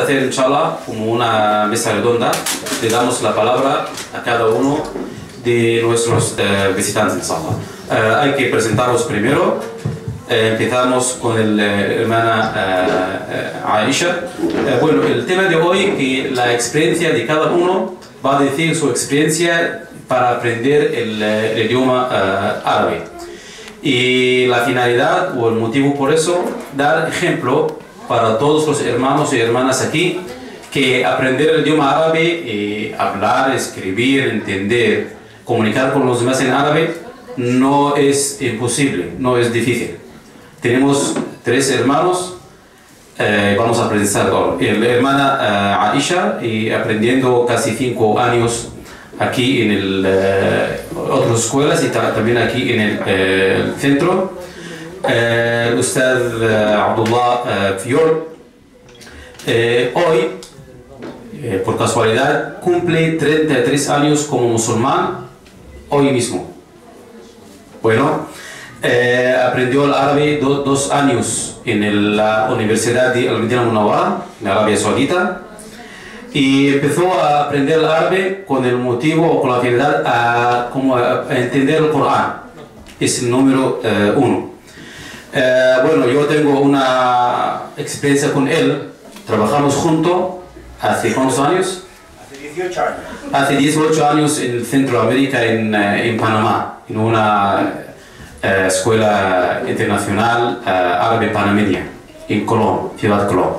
Hacer inshallah como una mesa redonda, le damos la palabra a cada uno de nuestros visitantes inshallah. Hay que presentarlos primero. Empezamos con la hermana Aisha. Bueno, el tema de hoy que la experiencia de cada uno va a decir su experiencia para aprender el idioma árabe. Y la finalidad o el motivo por eso, dar ejemplo para todos los hermanos y hermanas aquí, que aprender el idioma árabe, hablar, escribir, entender, comunicar con los demás en árabe, no es imposible, no es difícil. Tenemos 3 hermanos, vamos a presentar ahora. La hermana Aisha, aprendiendo casi 5 años aquí en otras escuelas y también aquí en el centro. El Ustad Abdullah Fiol, hoy, por casualidad, cumple 33 años como musulmán, hoy mismo. Bueno, aprendió el árabe 2 años en la Universidad de Al-Medina Munawwara, en Arabia Saudita, y empezó a aprender el árabe con el motivo o con la finalidad a entender el Corán. Es el número 1. Bueno, yo tengo una experiencia con él, trabajamos juntos hace ¿cuántos años? Hace 18 años. Hace 18 años en Centroamérica, en Panamá, en una escuela internacional árabe panameña, en Colón, ciudad Colón.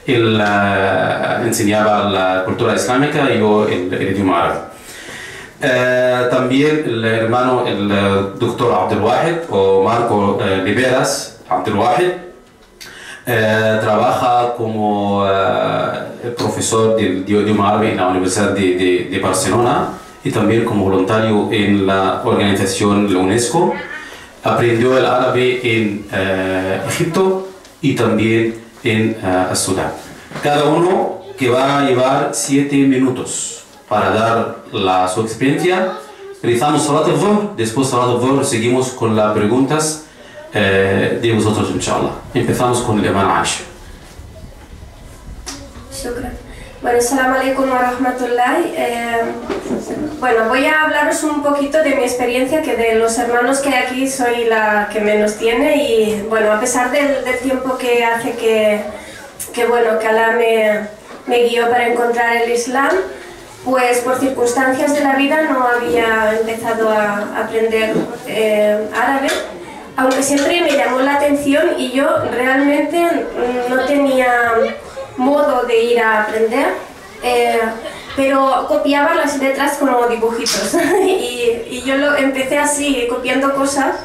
Él enseñaba la cultura islámica y yo el idioma árabe. También el hermano, el doctor Abdelwahid o Marco Riveras Abdelwahid, trabaja como profesor del idioma árabe en la Universidad de Barcelona y también como voluntario en la organización de la UNESCO. Aprendió el árabe en Egipto y también en Sudán. Cada uno que va a llevar 7 minutos para dar su experiencia. Realizamos Salat al-Dhuhr, después Salat al-Dhuhr seguimos con las preguntas de vosotros, inshallah. Empezamos con el hermano Aisha. Shukran. Bueno, assalamu alaikum wa rahmatullahi. Bueno, voy a hablaros un poquito de mi experiencia, que de los hermanos que hay aquí soy la que menos tiene, y bueno, a pesar del tiempo que hace que bueno, que Allah me guió para encontrar el Islam, pues por circunstancias de la vida no había empezado a aprender árabe, aunque siempre me llamó la atención y yo realmente no tenía modo de ir a aprender, pero copiaba las letras como dibujitos y yo empecé así, copiando cosas,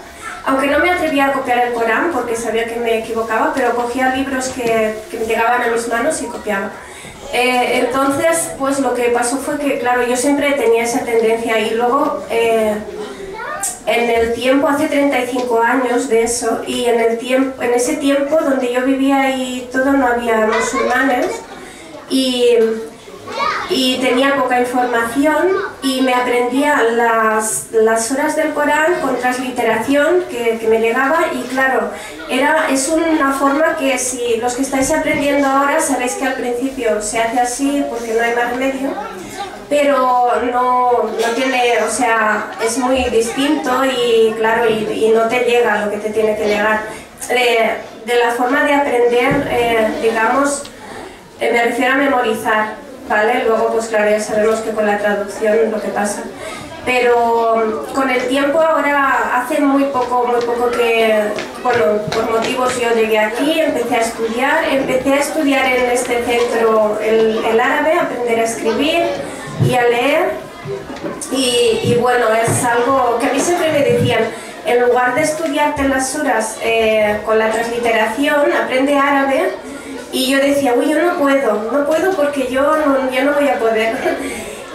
aunque no me atrevía a copiar el Corán porque sabía que me equivocaba, pero cogía libros que me llegaban a mis manos y copiaba. Entonces, pues lo que pasó fue que, claro, yo siempre tenía esa tendencia y luego en el tiempo, hace 35 años de eso, y en ese tiempo donde yo vivía y todo no había musulmanes y tenía poca información y me aprendía las horas del Corán con transliteración que me llegaba y claro, es una forma que si los que estáis aprendiendo ahora sabéis que al principio se hace así porque no hay más remedio, pero no tiene, o sea, es muy distinto y claro, y no te llega lo que te tiene que llegar. De la forma de aprender, digamos, me refiero a memorizar. ¿Vale? Luego, pues claro, ya sabemos que con la traducción lo que pasa. Pero con el tiempo ahora, hace muy poco que, bueno, por motivos yo llegué aquí, empecé a estudiar en este centro el árabe, aprender a escribir y a leer. Y bueno, es algo que a mí siempre me decían, en lugar de estudiarte las suras con la transliteración, aprende árabe. Y yo decía, uy, yo no puedo porque yo no voy a poder.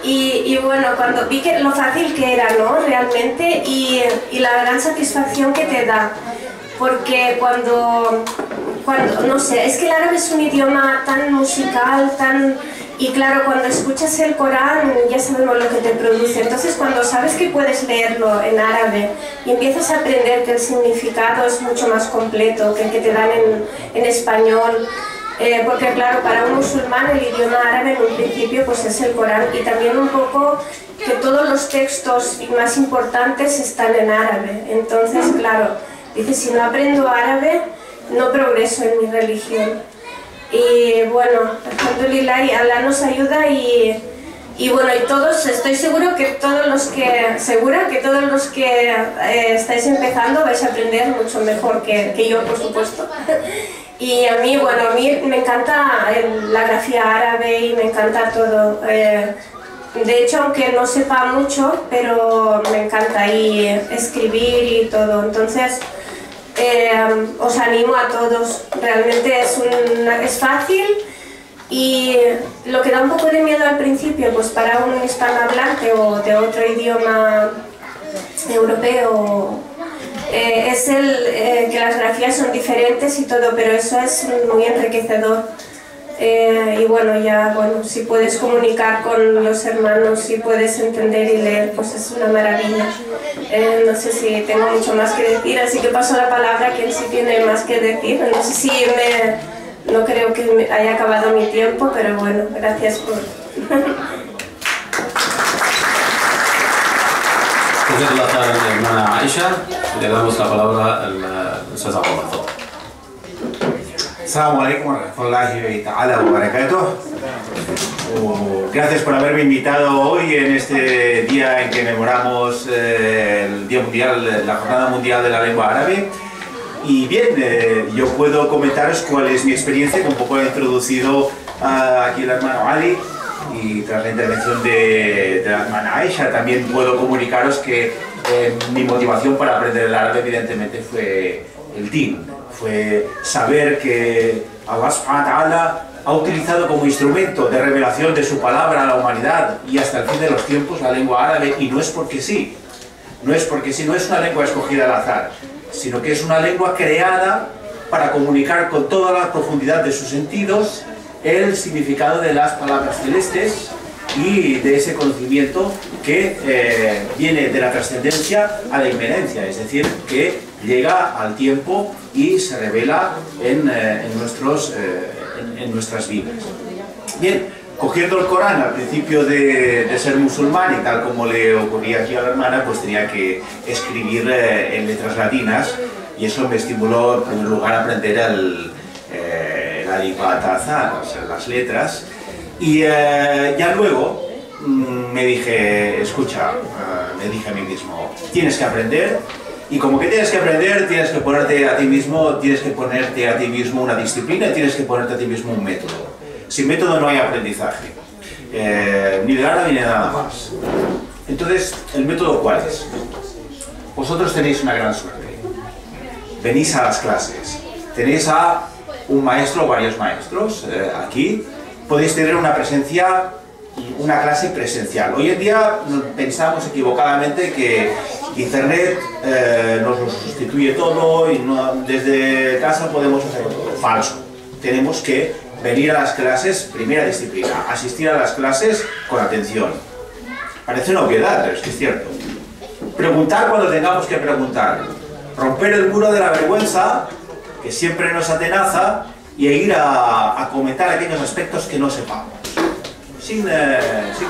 Y bueno, cuando vi lo fácil que era, ¿no? Realmente, y la gran satisfacción que te da. Porque cuando, no sé, es que el árabe es un idioma tan musical, y claro, cuando escuchas el Corán ya sabemos lo que te produce. Entonces, cuando sabes que puedes leerlo en árabe y empiezas a aprender que el significado es mucho más completo que el que te dan en español, porque claro, para un musulmán el idioma árabe en un principio pues es el Corán, y también un poco que todos los textos más importantes están en árabe. Entonces claro, dice, si no aprendo árabe no progreso en mi religión. Y bueno, alhamdulillah, Allah nos ayuda, y bueno, y todos, estoy seguro que todos los que estáis empezando vais a aprender mucho mejor que yo, por supuesto. Y a mí, bueno, a mí me encanta la grafía árabe y me encanta todo. De hecho, aunque no sepa mucho, pero me encanta ahí escribir y todo. Entonces, os animo a todos. Realmente es fácil, y lo que da un poco de miedo al principio, pues para un hispanohablante o de otro idioma europeo, es que las grafías son diferentes y todo, pero eso es muy enriquecedor. Y bueno, si puedes comunicar con los hermanos, si puedes entender y leer, pues es una maravilla. No sé si tengo mucho más que decir, así que paso la palabra a quien sí tiene más que decir. No sé si no creo que haya acabado mi tiempo, pero bueno, gracias por... hermana Aisha, le damos la palabra al Ustaz Abdullah. Assalamu alaikum wa rahmatullahi ta'ala wa barakatuh. Gracias por haberme invitado hoy en este día en que memoramos el Día Mundial, la Jornada Mundial de la Lengua Árabe. Y bien, yo puedo comentaros cuál es mi experiencia, que un poco he introducido aquí el hermano Ali, y tras la intervención de la hermana Aisha también puedo comunicaros que mi motivación para aprender el árabe evidentemente fue el din, fue saber que Allah subhanahu wa ta'ala ha utilizado como instrumento de revelación de su palabra a la humanidad y hasta el fin de los tiempos la lengua árabe, y no es porque sí, no es una lengua escogida al azar, sino que es una lengua creada para comunicar con toda la profundidad de sus sentidos el significado de las palabras celestes y de ese conocimiento que viene de la trascendencia a la inmenencia, es decir, que llega al tiempo y se revela en nuestras vidas. Bien, cogiendo el Corán al principio de ser musulmán, y tal como le ocurría aquí a la hermana, pues tenía que escribir en letras latinas, y eso me estimuló en primer lugar a aprender el alif ba ta za, o sea, las letras. Y ya luego me dije, escucha, me dije a mí mismo, tienes que aprender, y como que tienes que aprender, tienes que ponerte a ti mismo una disciplina, tienes que ponerte a ti mismo un método. Sin método no hay aprendizaje, ni de árabe ni de nada más. Entonces, ¿el método cuál es? Vosotros tenéis una gran suerte. Venís a las clases, tenéis a un maestro o varios maestros aquí, podéis tener una clase presencial. Hoy en día pensamos equivocadamente que Internet nos lo sustituye todo y desde casa podemos hacer todo. Falso. Tenemos que venir a las clases, primera disciplina, asistir a las clases con atención. Parece una obviedad, pero es que es cierto. Preguntar cuando tengamos que preguntar. Romper el muro de la vergüenza, que siempre nos atenaza, y ir a comentar aquellos aspectos que no sepamos, sin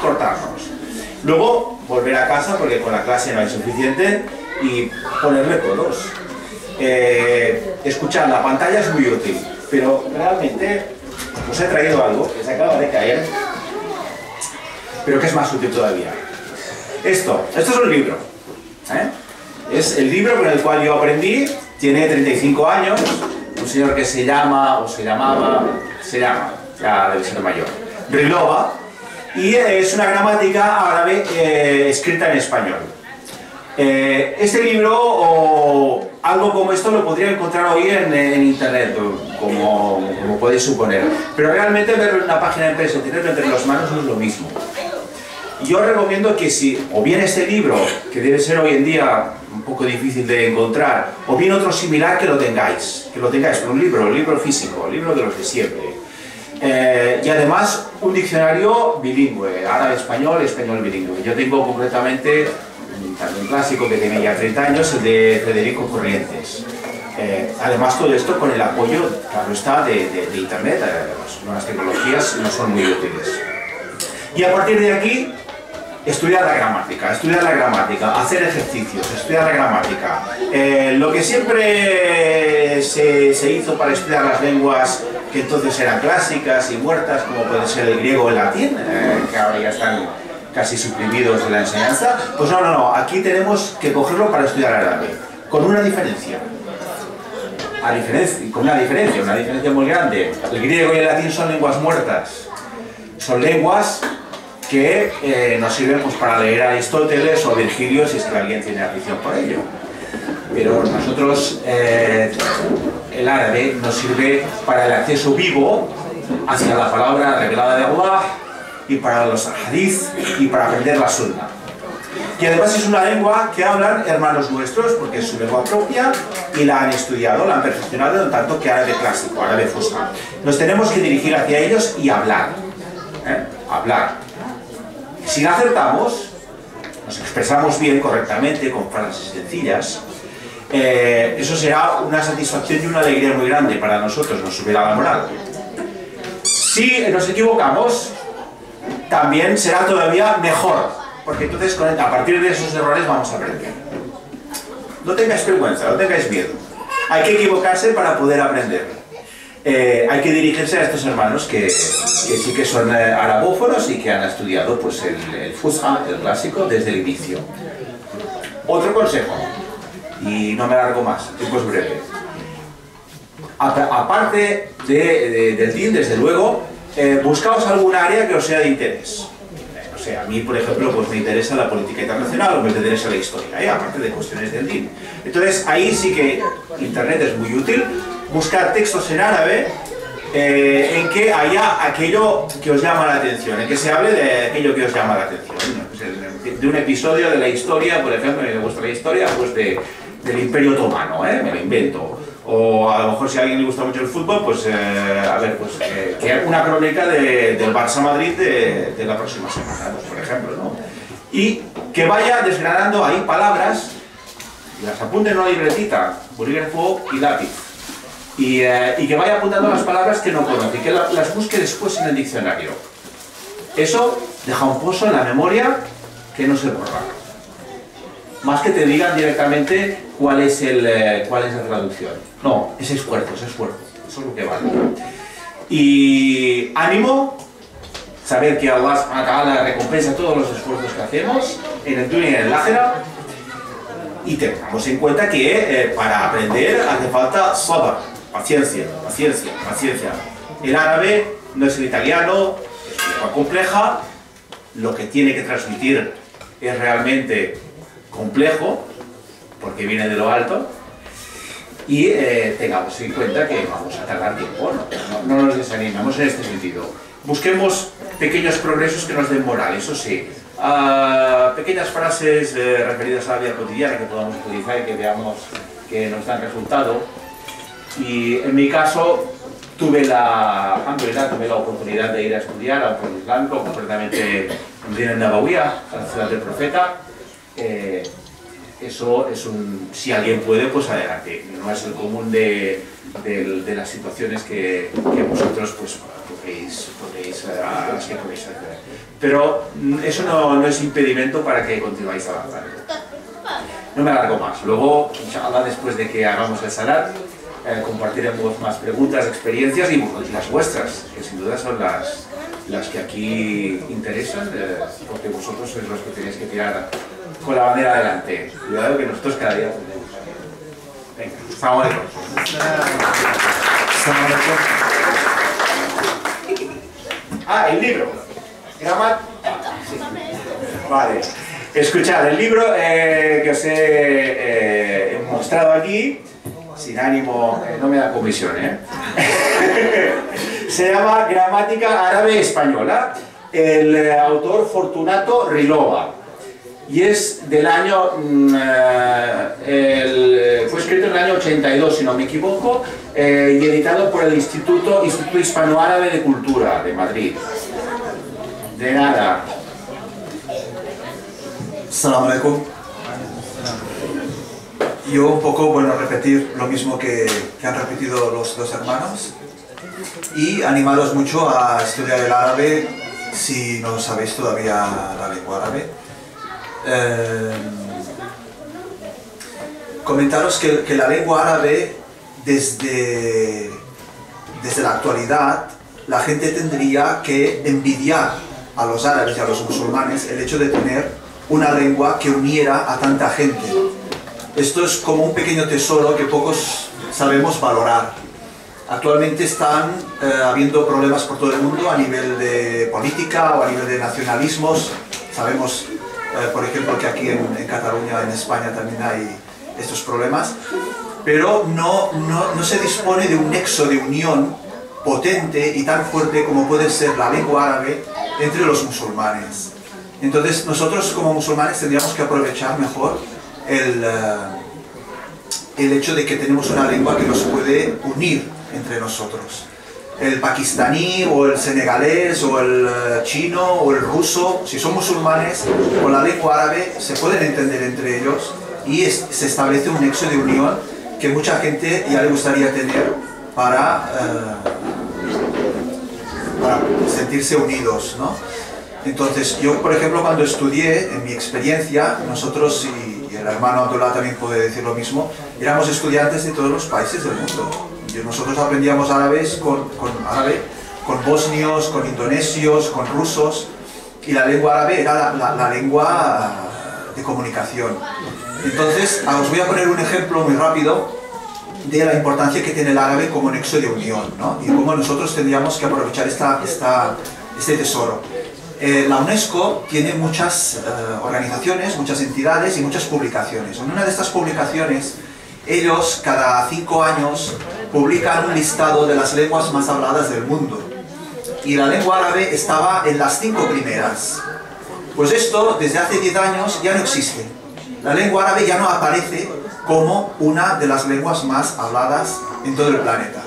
cortarnos. Luego, volver a casa, porque con la clase no hay suficiente, y ponerle codos. Escuchar la pantalla es muy útil, pero realmente os he traído algo que se acaba de caer, pero que es más útil todavía. Esto es un libro, es el libro con el cual yo aprendí, tiene 35 años, un señor que se llama, ya debe ser mayor, Rilova, y es una gramática árabe escrita en español. Este libro o algo como esto lo podría encontrar hoy en internet, como podéis suponer, pero realmente verlo en una página de empresa y tenerlo entre las manos no es lo mismo. Yo os recomiendo que si, o bien este libro, que debe ser hoy en día un poco difícil de encontrar, o bien otro similar, que lo tengáis, pero un libro físico, libro de los de siempre. Y además un diccionario bilingüe, árabe-español, español bilingüe. Yo tengo concretamente también un clásico que tiene ya 30 años, el de Federico Corrientes. Además, todo esto con el apoyo, claro está, de Internet. Las nuevas tecnologías no son muy útiles. Y a partir de aquí, estudiar la gramática, hacer ejercicios, estudiar la gramática. Lo que siempre se hizo para estudiar las lenguas que entonces eran clásicas y muertas, como puede ser el griego o el latín, que ahora ya están casi suprimidos de la enseñanza, pues no, aquí tenemos que cogerlo para estudiar árabe, con una diferencia. Una diferencia muy grande. El griego y el latín son lenguas muertas. Son lenguas que nos sirven pues, para leer a Aristóteles o Virgilio si es que alguien tiene afición por ello. Pero nosotros, el árabe nos sirve para el acceso vivo hacia la palabra revelada de Allah y para los hadith y para aprender la sunna. Y además es una lengua que hablan hermanos nuestros porque es su lengua propia y la han estudiado, la han perfeccionado en tanto que árabe clásico, árabe fusha. Nos tenemos que dirigir hacia ellos y hablar. Hablar. Si no acertamos, nos expresamos bien, correctamente, con frases sencillas, eso será una satisfacción y una alegría muy grande para nosotros, nos subirá la moral. Si nos equivocamos, también será todavía mejor, porque entonces a partir de esos errores vamos a aprender. No tengáis vergüenza, no tengáis miedo. Hay que equivocarse para poder aprender. Hay que dirigirse a estos hermanos que sí que son arabófonos y que han estudiado pues, el fusha, el clásico, desde el inicio. Otro consejo, y no me alargo más, el tiempo es breve. Aparte del DIN, desde luego, buscaos algún área que os sea de interés. O sea, a mí, por ejemplo, pues me interesa la política internacional o me interesa la historia, aparte de cuestiones del DIN. Entonces, ahí sí que Internet es muy útil. Buscar textos en árabe en que haya aquello que os llama la atención, en que se hable de aquello que os llama la atención. De un episodio de la historia, por ejemplo, de vuestra historia, pues del Imperio Otomano, me lo invento. O a lo mejor si a alguien le gusta mucho el fútbol, pues a ver, pues que una crónica del Barça Madrid de la próxima semana, pues, por ejemplo, ¿no? Y que vaya desgranando ahí palabras, y las apunte en una libretita, bolígrafo y lápiz. Y que vaya apuntando las palabras que no conoce y que las busque después en el diccionario. Eso deja un pozo en la memoria que no se borra. Más que te digan directamente cuál es la traducción. No, es esfuerzo, eso es lo que vale. Y ánimo, saber que Allah subhanahu wa ta'ala recompensa todos los esfuerzos que hacemos en el dunya y en el ákhira. Y tengamos en cuenta que para aprender hace falta sabr, paciencia. El árabe no es el italiano, es una lengua compleja, lo que tiene que transmitir es realmente complejo, porque viene de lo alto, y tengamos en cuenta que vamos a tardar tiempo, no nos desanimemos en este sentido. Busquemos pequeños progresos que nos den moral, eso sí. Pequeñas frases referidas a la vida cotidiana que podamos utilizar y que veamos que nos dan resultado. Y en mi caso tuve la oportunidad de ir a estudiar a un pueblo islámico, concretamente en Medina Nabawiya, a la ciudad del profeta. Eso es si alguien puede, pues adelante. No es el común de las situaciones que vosotros pues, a las que podéis acceder. Pero eso no es impedimento para que continuáis avanzando. No me alargo más. Luego, inshallah, después de que hagamos el salat, compartiremos más preguntas, experiencias y las vuestras, que sin duda son las que aquí interesan, porque vosotros sois los que tenéis que tirar con la bandera adelante. Cuidado que nosotros cada día aprendemos. Venga, Assalamu alaikum. El libro. Sí. Vale. Escuchad, el libro que os he mostrado aquí, sin ánimo, no me da comisión, se llama Gramática Árabe Española, el autor Fortunato Rilova, y es del año, fue escrito en el año 82, si no me equivoco, y editado por el Instituto Hispano-Árabe de Cultura de Madrid. De nada. Assalamu alaikum. yo un poco, bueno, repetir lo mismo que han repetido los dos hermanos y animaros mucho a estudiar el árabe si no sabéis todavía la lengua árabe. Comentaros que la lengua árabe desde la actualidad la gente tendría que envidiar a los árabes y a los musulmanes el hecho de tener una lengua que uniera a tanta gente. Esto es como un pequeño tesoro que pocos sabemos valorar. Actualmente están habiendo problemas por todo el mundo a nivel de política o a nivel de nacionalismos. Sabemos, por ejemplo, que aquí en Cataluña, en España, también hay estos problemas, pero no se dispone de un nexo de unión potente y tan fuerte como puede ser la lengua árabe entre los musulmanes. Entonces nosotros como musulmanes tendríamos que aprovechar mejor el hecho de que tenemos una lengua que nos puede unir entre nosotros. El pakistaní o el senegalés o el chino o el ruso, si son musulmanes, con la lengua árabe se pueden entender entre ellos y se establece un nexo de unión que mucha gente ya le gustaría tener para sentirse unidos, ¿no? Entonces, yo, por ejemplo, cuando estudié, en mi experiencia, nosotros, y el hermano Abdullah también puede decir lo mismo, éramos estudiantes de todos los países del mundo. Nosotros aprendíamos árabe con bosnios, con indonesios, con rusos, y la lengua árabe era la lengua de comunicación. Entonces, os voy a poner un ejemplo muy rápido de la importancia que tiene el árabe como nexo de unión, ¿no? Y cómo nosotros tendríamos que aprovechar este tesoro. La UNESCO tiene muchas organizaciones, muchas entidades y muchas publicaciones. En una de estas publicaciones, ellos cada 5 años publican un listado de las lenguas más habladas del mundo. Y la lengua árabe estaba en las 5 primeras. Pues esto, desde hace 10 años, ya no existe. La lengua árabe ya no aparece como una de las lenguas más habladas en todo el planeta.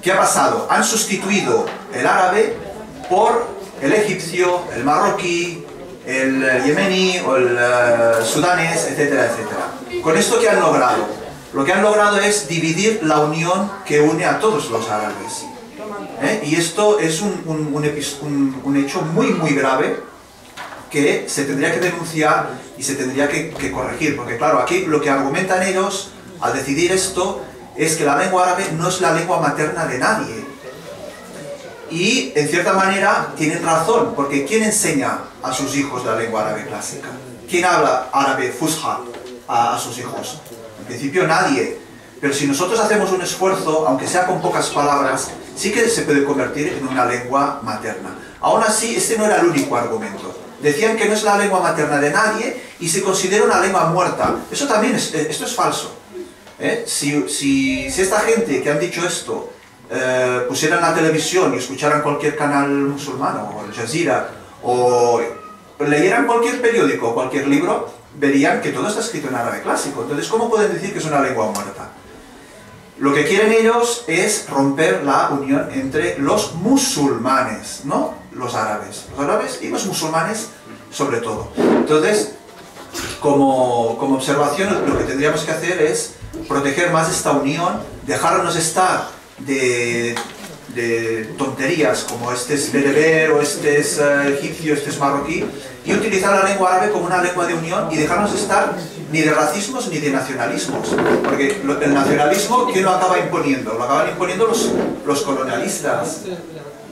¿Qué ha pasado? Han sustituido el árabe por el egipcio, el marroquí, el yemení o el sudanés, etcétera, etcétera. ¿Con esto qué han logrado? Lo que han logrado es dividir la unión que une a todos los árabes. Y esto es un hecho muy, muy grave que se tendría que denunciar y se tendría que corregir, porque claro, aquí lo que argumentan ellos al decidir esto es que la lengua árabe no es la lengua materna de nadie. Y en cierta manera tienen razón, porque ¿quién enseña a sus hijos la lengua árabe clásica? ¿Quién habla árabe fusha a sus hijos? En principio nadie, pero si nosotros hacemos un esfuerzo, aunque sea con pocas palabras, sí que se puede convertir en una lengua materna. Aún así, este no era el único argumento. Decían que no es la lengua materna de nadie y se considera una lengua muerta. Eso también esto es falso. Si esta gente que han dicho esto pusieran la televisión y escucharan cualquier canal musulmán o Al Jazeera o leyeran cualquier periódico o cualquier libro, verían que todo está escrito en árabe clásico. Entonces, ¿cómo pueden decir que es una lengua muerta? Lo que quieren ellos es romper la unión entre los musulmanes, no los árabes y los musulmanes sobre todo. Entonces, como observación, lo que tendríamos que hacer es proteger más esta unión, dejarnos estar de tonterías como este es bereber o este es egipcio, este es marroquí, y utilizar la lengua árabe como una lengua de unión y dejarnos estar ni de racismos ni de nacionalismos, porque el nacionalismo, ¿quién lo acaba imponiendo? Lo acaban imponiendo los colonialistas.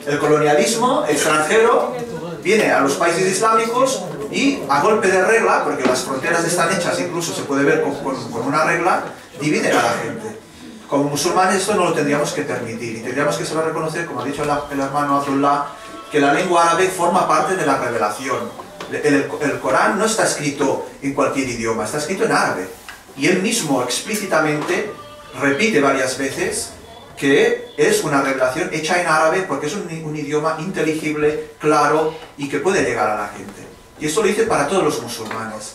El colonialismo extranjero viene a los países islámicos y a golpe de regla, porque las fronteras están hechas, incluso se puede ver con una regla, dividen a la gente. Como musulmanes esto no lo tendríamos que permitir y tendríamos que saber reconocer, como ha dicho el hermano Abdullah, que la lengua árabe forma parte de la revelación. El Corán no está escrito en cualquier idioma, está escrito en árabe. Y él mismo explícitamente repite varias veces que es una revelación hecha en árabe porque es un idioma inteligible, claro y que puede llegar a la gente. Y esto lo dice para todos los musulmanes.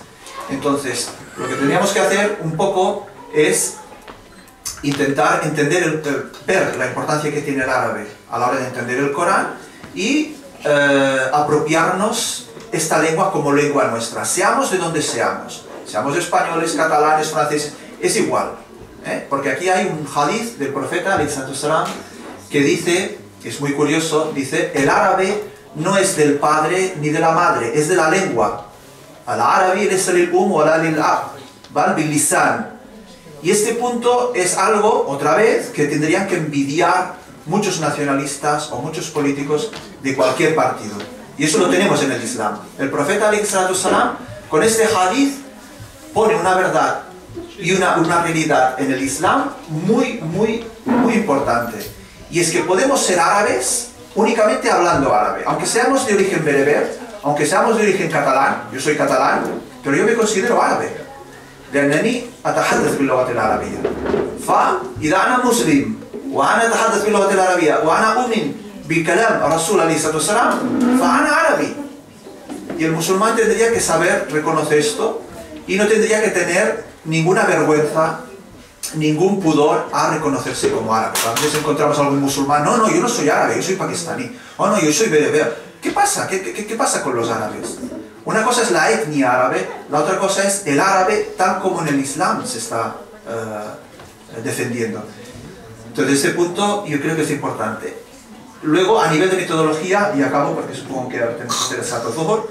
Entonces, lo que tendríamos que hacer un poco es intentar entender, ver la importancia que tiene el árabe a la hora de entender el Corán y apropiarnos esta lengua como lengua nuestra, seamos de donde seamos, seamos españoles, catalanes, franceses, es igual, porque aquí hay un hadith del profeta alayhi salatu wassalam, que dice, es muy curioso, dice, el árabe no es del padre ni de la madre, es de la lengua. Al-árabe laysa lil-um wa la lil-ab, bal bil-lisan. Y este punto es algo, otra vez, que tendrían que envidiar muchos nacionalistas o muchos políticos de cualquier partido. Y eso lo tenemos en el Islam. El profeta alayhi salatu wassalam, con este hadith, pone una verdad y una realidad en el Islam muy importante. Y es que podemos ser árabes únicamente hablando árabe. Aunque seamos de origen bereber, aunque seamos de origen catalán, yo soy catalán, pero yo me considero árabe. لأنني أتحدث باللغة العربية. فإذا أنا مسلم وأنا أتحدث باللغة العربية وأنا أؤمن بكلام الرسول عليه الصلاة والسلام فأنا عربي. Y el musulmán tendría que saber reconocer esto y no tendría que tener ninguna vergüenza, ningún pudor a reconocerse como árabe. A veces encontramos a algún musulmán, no, yo no soy árabe, yo soy pakistaní, no, yo soy bereber. ¿Qué pasa? ¿Qué pasa con los árabes? Una cosa es la etnia árabe, la otra cosa es el árabe tal como en el Islam se está defendiendo. Entonces ese punto yo creo que es importante. Luego, a nivel de metodología, y acabo porque supongo que tenemos que hacer el salto zuhur,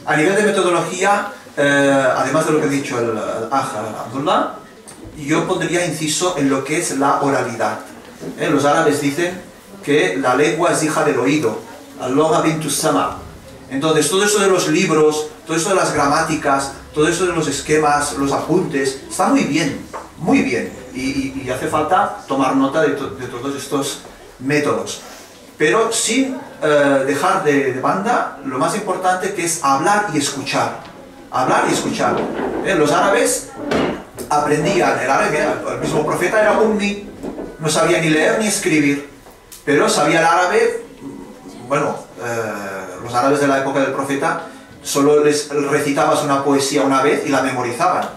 a nivel de metodología, además de lo que ha dicho el Abdullah, yo pondría inciso en lo que es la oralidad. Los árabes dicen que la lengua es hija del oído, al-lugha bintu sama. Entonces todo eso de los libros, todo eso de las gramáticas, todo eso de los esquemas, los apuntes, está muy bien, y hace falta tomar nota de todos estos métodos. Pero sin dejar de banda lo más importante, que es hablar y escuchar. Hablar y escuchar. Los árabes aprendían el árabe, el mismo profeta era ummi, no sabía ni leer ni escribir, pero sabía el árabe. Bueno, los árabes de la época del profeta solo les recitabas una poesía una vez y la memorizaban.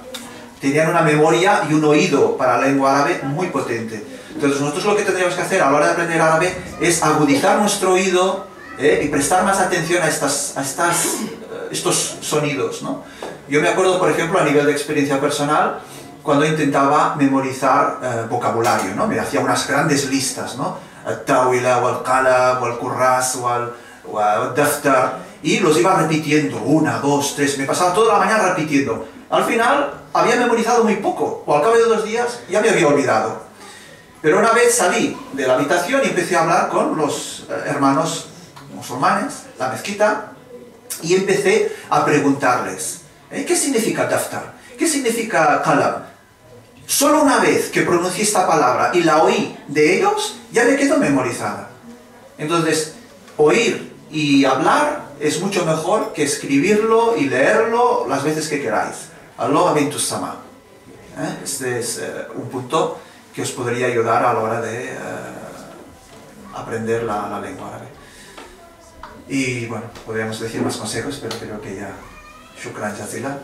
Tenían una memoria y un oído para la lengua árabe muy potente. Entonces nosotros lo que tendríamos que hacer a la hora de aprender árabe es agudizar nuestro oído y prestar más atención a estos sonidos, ¿no? Yo me acuerdo, por ejemplo, a nivel de experiencia personal, cuando intentaba memorizar vocabulario, ¿no? Me hacía unas grandes listas, ¿no? Al-tawila, wal-qalam, wal-kurras, wal-daftar, y los iba repitiendo, 1, 2, 3, me pasaba toda la mañana repitiendo. Al final había memorizado muy poco, o al cabo de 2 días ya me había olvidado. Pero una vez salí de la habitación y empecé a hablar con los hermanos musulmanes, la mezquita, y empecé a preguntarles, ¿qué significa daftar? ¿Qué significa qalam? Solo una vez que pronuncié esta palabra y la oí de ellos, ya me quedó memorizada. Entonces, oír y hablar es mucho mejor que escribirlo y leerlo las veces que queráis. Al-lugha bintu sama. Este es un punto que os podría ayudar a la hora de aprender la lengua árabe. Y bueno, podríamos decir más consejos, pero creo que ya... Shukran jazila.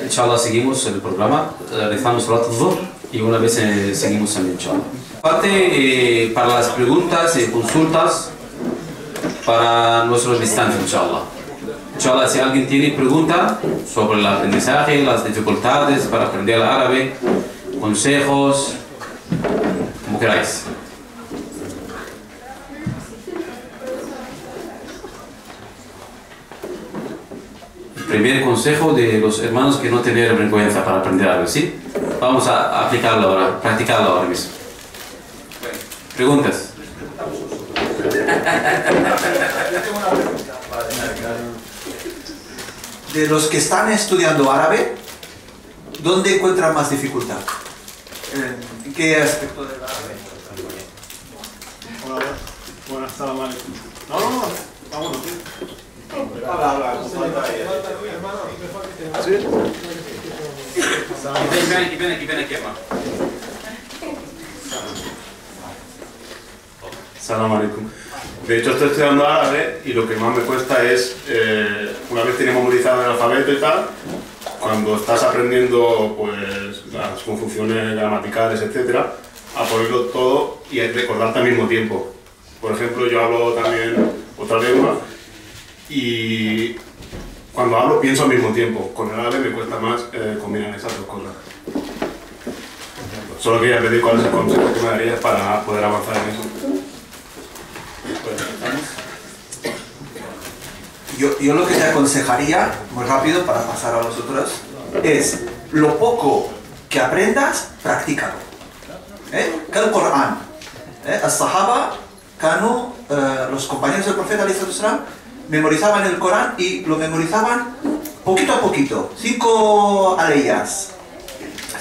Inshallah seguimos el programa, rezamos Salat al-Zuhr y una vez seguimos también, inshallah. Aparte, para las preguntas y consultas para nuestros visitantes, inshallah. Inshallah, si alguien tiene pregunta sobre el aprendizaje, las dificultades para aprender el árabe, consejos, como queráis. Primer consejo de los hermanos, que no tener vergüenza para aprender árabe, ¿sí? Vamos a aplicarlo ahora, practicarlo ahora mismo. ¿Preguntas? De los que están estudiando árabe, ¿dónde encuentran más dificultad? ¿En qué aspecto del árabe? Hola, buenas tardes. No, vámonos. Ven aquí, hermano. Salam alaikum. De hecho, estoy estudiando árabe y lo que más me cuesta es, una vez tienes memorizado el alfabeto y tal, cuando estás aprendiendo pues las conjunciones gramaticales, etcétera, a ponerlo todo y recordarte al mismo tiempo. Por ejemplo, yo hablo también otra lengua y cuando hablo pienso al mismo tiempo. Con el árabe me cuesta más combinar esas dos cosas. Solo quería pedir cuál es el consejo que me darías para poder avanzar en eso. Yo lo que te aconsejaría, muy rápido para pasar a los otros, es lo poco que aprendas, practícalo. El Corán. As-Sahaba, los compañeros del profeta ﷺ, memorizaban el Corán y lo memorizaban poquito a poquito, 5 aleyas,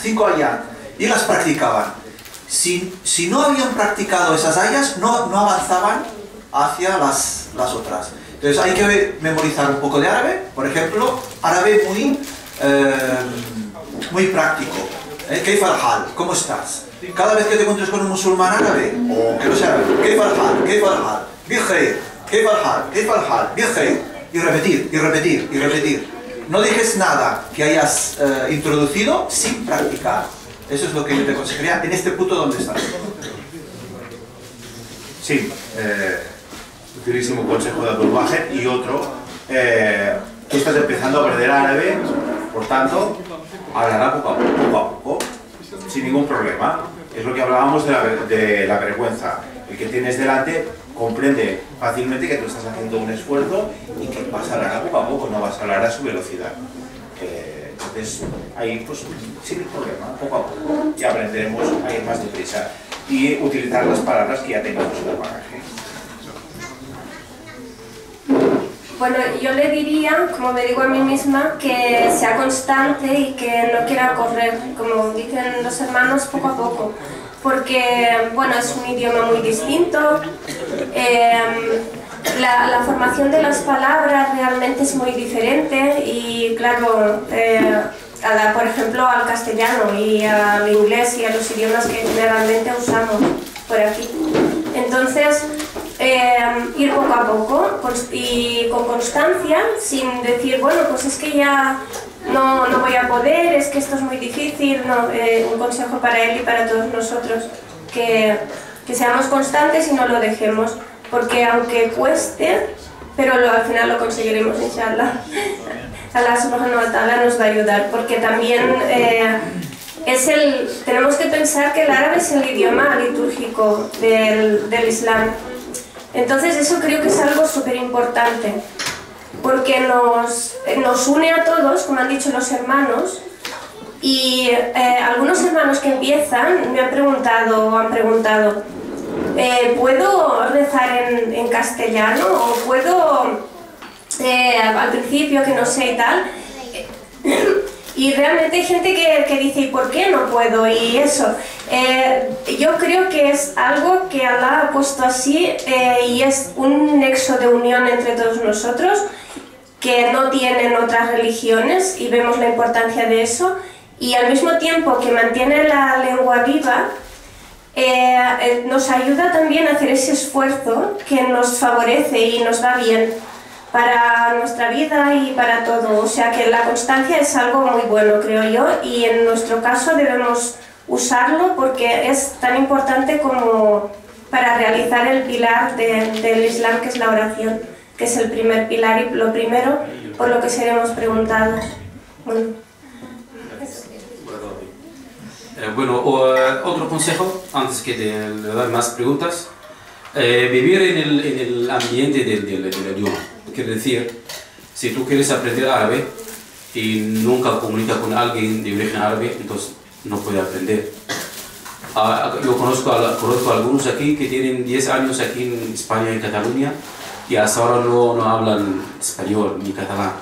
5 ayat, y las practicaban. Si no habían practicado esas ayas, no avanzaban hacia las otras. Entonces hay que memorizar un poco de árabe, por ejemplo, árabe muy práctico. Kayf al-hal, ¿cómo estás? Cada vez que te encuentres con un musulmán árabe, o que no sea árabe, Kayf al-hal, Kayf al-hal, bi khair, Kayf al-hal, Kayf al-hal, bi khair, y repetir, y repetir, y repetir. No dejes nada que hayas introducido sin practicar. Eso es lo que yo te aconsejaría en este punto donde estás. Sí, utilísimo consejo de Abdul Wahid. Y otro, tú estás empezando a aprender árabe, por tanto, hablará poco a poco, sin ningún problema. Es lo que hablábamos de la vergüenza. El que tienes delante comprende fácilmente que tú estás haciendo un esfuerzo y que vas a hablar poco a poco, no vas a hablar a su velocidad. Entonces, ahí, pues, sin problema, poco a poco, y aprenderemos a ir más deprisa y utilizar las palabras que ya tengamos en el bagaje. Bueno, yo le diría, como me digo a mí misma, que sea constante y que no quiera correr, como dicen los hermanos, poco a poco. Porque, bueno, es un idioma muy distinto, la formación de las palabras realmente es muy diferente y, claro, por ejemplo, al castellano y al inglés y a los idiomas que generalmente usamos por aquí. Entonces, ir poco a poco y con constancia, sin decir, bueno, pues es que ya no voy a poder, es que esto es muy difícil. No, un consejo para él y para todos nosotros, que seamos constantes y no lo dejemos, porque aunque cueste, pero al final lo conseguiremos, inshallah. Allah subhanahu wa ta'ala nos va a ayudar, porque también tenemos que pensar que el árabe es el idioma litúrgico del Islam. Entonces eso creo que es algo súper importante, porque nos une a todos, como han dicho los hermanos, y algunos hermanos que empiezan me han preguntado, ¿puedo rezar en castellano? ¿O puedo, al principio que no sé y tal? Y realmente hay gente que dice, ¿y por qué no puedo? Y eso, yo creo que es algo que Allah ha puesto así y es un nexo de unión entre todos nosotros que no tienen otras religiones, y vemos la importancia de eso, y al mismo tiempo que mantiene la lengua viva, nos ayuda también a hacer ese esfuerzo que nos favorece y nos va bien para nuestra vida y para todo. O sea que la constancia es algo muy bueno, creo yo, y en nuestro caso debemos usarlo porque es tan importante como para realizar el pilar del Islam, que es la oración, que es el primer pilar y lo primero por lo que seremos preguntados. Bueno, otro consejo, antes que de dar más preguntas, vivir en el ambiente del idioma. Quiere decir, si tú quieres aprender árabe y nunca comunicas con alguien de origen árabe, entonces no puedes aprender. Yo conozco a algunos aquí que tienen 10 años aquí en España, en Cataluña, y hasta ahora no hablan español ni catalán.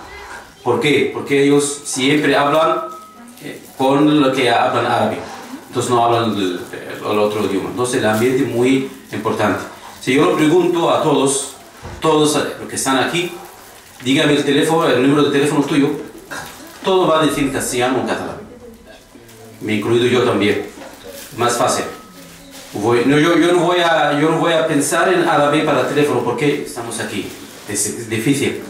¿Por qué? Porque ellos siempre hablan con lo que hablan árabe, entonces no hablan el otro idioma. Entonces el ambiente es muy importante. Si yo lo pregunto a todos los que están aquí, dígame el número de teléfono tuyo, todo va a decir castellano o catalán, me incluido yo también, más fácil. Yo no voy a pensar en árabe para teléfono porque estamos aquí, es difícil,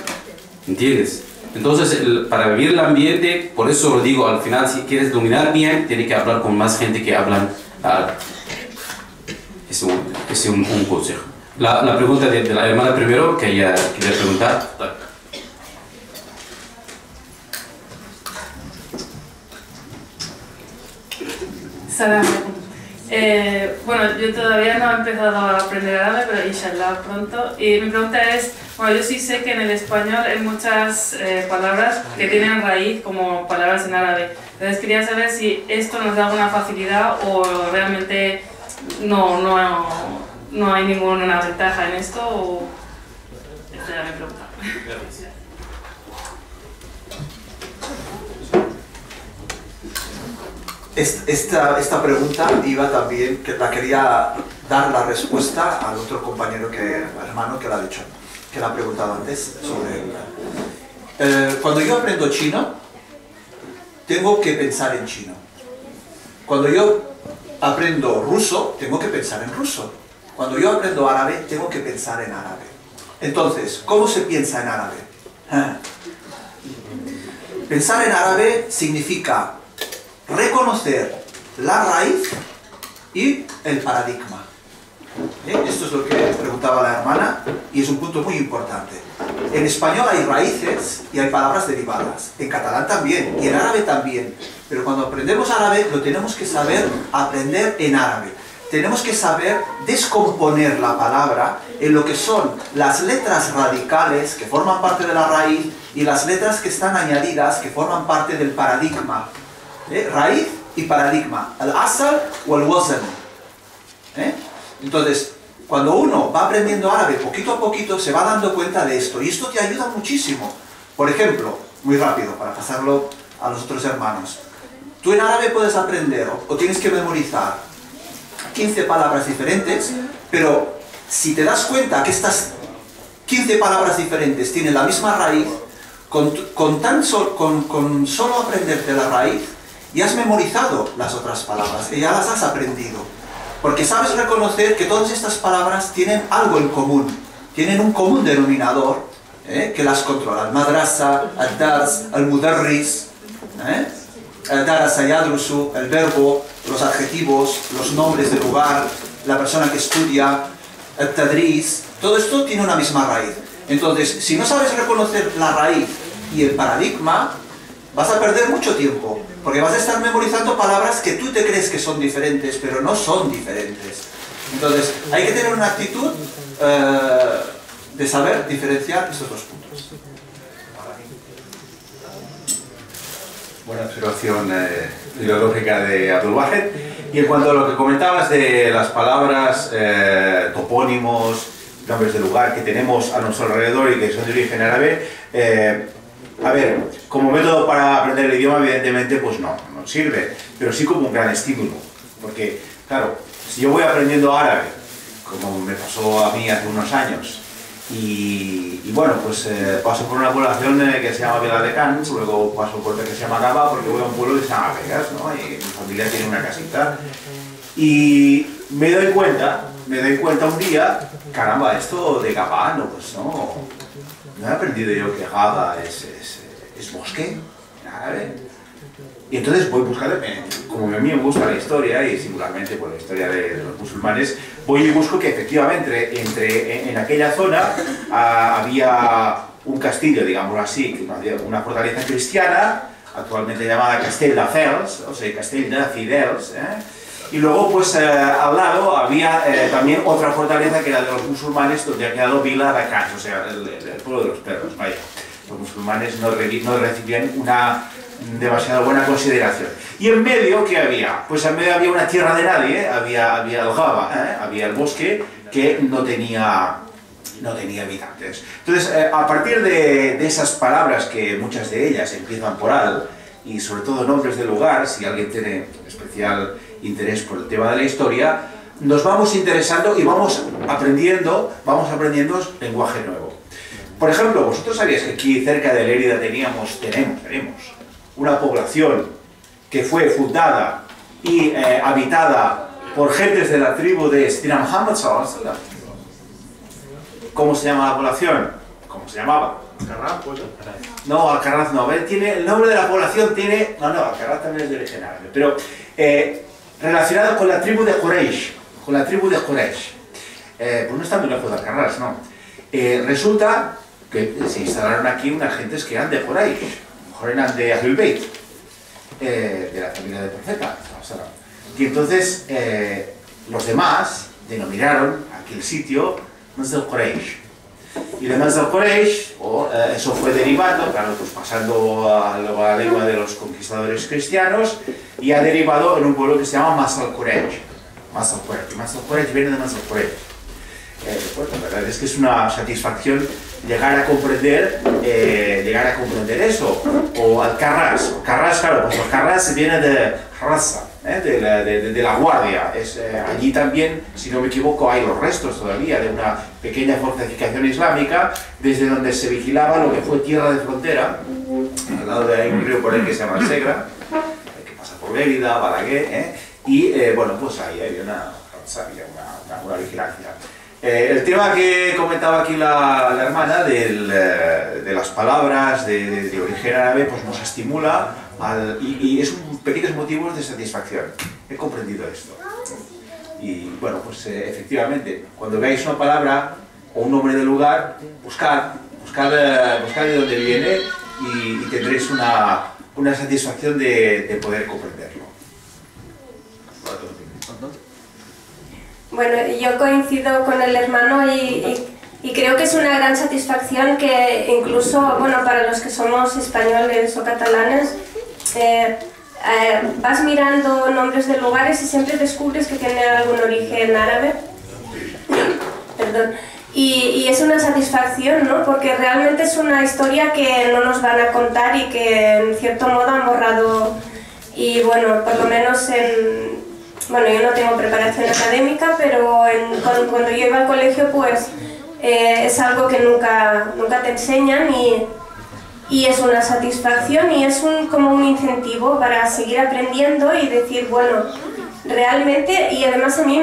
¿entiendes? Entonces, para vivir el ambiente, por eso lo digo, al final, si quieres dominar bien, tienes que hablar con más gente que hablan árabe. Es un consejo. La pregunta de la hermana primero, que ella quería preguntar. Salam alaikum. Bueno, yo todavía no he empezado a aprender árabe, pero inshallah pronto. Y mi pregunta es, bueno, yo sí sé que en el español hay muchas palabras que tienen raíz como palabras en árabe. Entonces quería saber si esto nos da alguna facilidad o realmente no hay ninguna ventaja en esto. O... Esta era mi pregunta. Esta pregunta iba también, que la quería dar la respuesta al otro compañero, hermano que la ha dicho, que la ha preguntado antes sobre cuando yo aprendo chino, tengo que pensar en chino. Cuando yo aprendo ruso, tengo que pensar en ruso. Cuando yo aprendo árabe, tengo que pensar en árabe. Entonces, ¿cómo se piensa en árabe? Pensar en árabe significa reconocer la raíz y el paradigma. Esto es lo que preguntaba la hermana y es un punto muy importante. En español hay raíces y hay palabras derivadas. En catalán también y en árabe también. Pero cuando aprendemos árabe lo tenemos que saber aprender en árabe. Tenemos que saber descomponer la palabra en lo que son las letras radicales que forman parte de la raíz y las letras que están añadidas que forman parte del paradigma. Raíz y paradigma, el asal o el wazn. Entonces, cuando uno va aprendiendo árabe poquito a poquito, se va dando cuenta de esto, y esto te ayuda muchísimo. Por ejemplo, muy rápido, para pasarlo a los otros hermanos. Tú en árabe puedes aprender, o tienes que memorizar 15 palabras diferentes, pero si te das cuenta que estas 15 palabras diferentes tienen la misma raíz, con solo aprenderte la raíz, y has memorizado las otras palabras, y ya las has aprendido. Porque sabes reconocer que todas estas palabras tienen algo en común, tienen un común denominador que las controla. El madrasa, el dars, el mudarris, el darasa yadrusu, el verbo, los adjetivos, los nombres del lugar, la persona que estudia, el tadris, todo esto tiene una misma raíz. Entonces, si no sabes reconocer la raíz y el paradigma, vas a perder mucho tiempo, porque vas a estar memorizando palabras que tú te crees que son diferentes, pero no son diferentes. Entonces, hay que tener una actitud de saber diferenciar estos dos puntos. Buena observación ideológica de Abdul Wahid. Y en cuanto a lo que comentabas de las palabras, topónimos, nombres de lugar que tenemos a nuestro alrededor y que son de origen árabe, a ver, como método para aprender el idioma, evidentemente, pues no sirve, pero sí como un gran estímulo. Porque, claro, si yo voy aprendiendo árabe, como me pasó a mí hace unos años, y bueno, pues paso por una población que se llama Vila de Cans, luego paso por otra que se llama Gaba, porque voy a un pueblo que se llama Vegas, ¿no? Y mi familia tiene una casita. Y me doy cuenta un día, caramba, esto de Gaba, no, pues no he aprendido yo que Gaba es bosque en árabe. Y entonces voy buscando, como a mí me gusta la historia y singularmente por la historia de los musulmanes, voy y busco que efectivamente en aquella zona había un castillo, digámoslo así, una fortaleza cristiana, actualmente llamada Castell de Fels, o sea, Castell de Fidels, y luego pues al lado había también otra fortaleza que era de los musulmanes, donde ha quedado Vila de Cans, o sea, el pueblo de los perros, vaya. Los musulmanes no recibían una demasiado buena consideración. Y en medio, ¿qué había? Pues en medio había una tierra de nadie, había el Gaba, había el bosque que no tenía habitantes. Entonces, a partir de esas palabras, que muchas de ellas empiezan por al, y sobre todo nombres de lugar, si alguien tiene especial interés por el tema de la historia, nos vamos interesando y vamos aprendiendo lenguaje nuevo. Por ejemplo, vosotros sabíais que aquí cerca de Lérida tenemos una población que fue fundada y habitada por gentes de la tribu de Sayyidina Muhammad sallallahu alaihi wasallam. ¿Cómo se llama la población? ¿Cómo se llamaba? Alcarraz, pues. No, Alcarraz no. El nombre de la población tiene... No, Alcarraz también es de origen árabe, pero relacionado con la tribu de Quraysh. Pues no está muy lejos de Alcarraz, ¿no? Resulta que se instalaron aquí unas gentes que eran de Quraysh, mejor eran de Ahlul Bayt, de la familia del profeta. Y entonces los demás denominaron aquel sitio Masjid al-Quraysh. Y de Masjid al-Quraysh, eso fue derivando, claro, pues pasando a la lengua de los conquistadores cristianos, y ha derivado en un pueblo que se llama Masjid al-Quraysh. Masjid al-Quraysh. Masjid al-Quraysh viene de Masjid al-Quraysh. Pues la verdad es que es una satisfacción llegar a comprender eso. O Al-Karras. Al-Karras, claro, pues Al-Karras viene de Harrasa, de la guardia. Allí también, si no me equivoco, hay los restos todavía de una pequeña fortificación islámica desde donde se vigilaba lo que fue tierra de frontera. Al lado de ahí un río por ahí que se llama el Segra, que pasa por Lérida, Balaguer, y bueno, pues ahí había una vigilancia. El tema que comentaba aquí la hermana de las palabras de origen árabe pues nos estimula y es un pequeños motivos de satisfacción. He comprendido esto. Y bueno, pues efectivamente, cuando veáis una palabra o un nombre de lugar, buscad de dónde viene y tendréis una satisfacción de poder comprenderlo. Bueno, yo coincido con el hermano y creo que es una gran satisfacción que incluso, bueno, para los que somos españoles o catalanes, vas mirando nombres de lugares y siempre descubres que tiene algún origen árabe. Perdón. Y es una satisfacción, ¿no? Porque realmente es una historia que no nos van a contar y que en cierto modo han borrado. Y bueno, por lo menos bueno, yo no tengo preparación académica, pero cuando yo iba al colegio, pues es algo que nunca te enseñan y es una satisfacción y es como un incentivo para seguir aprendiendo y decir, bueno, realmente, y además a mí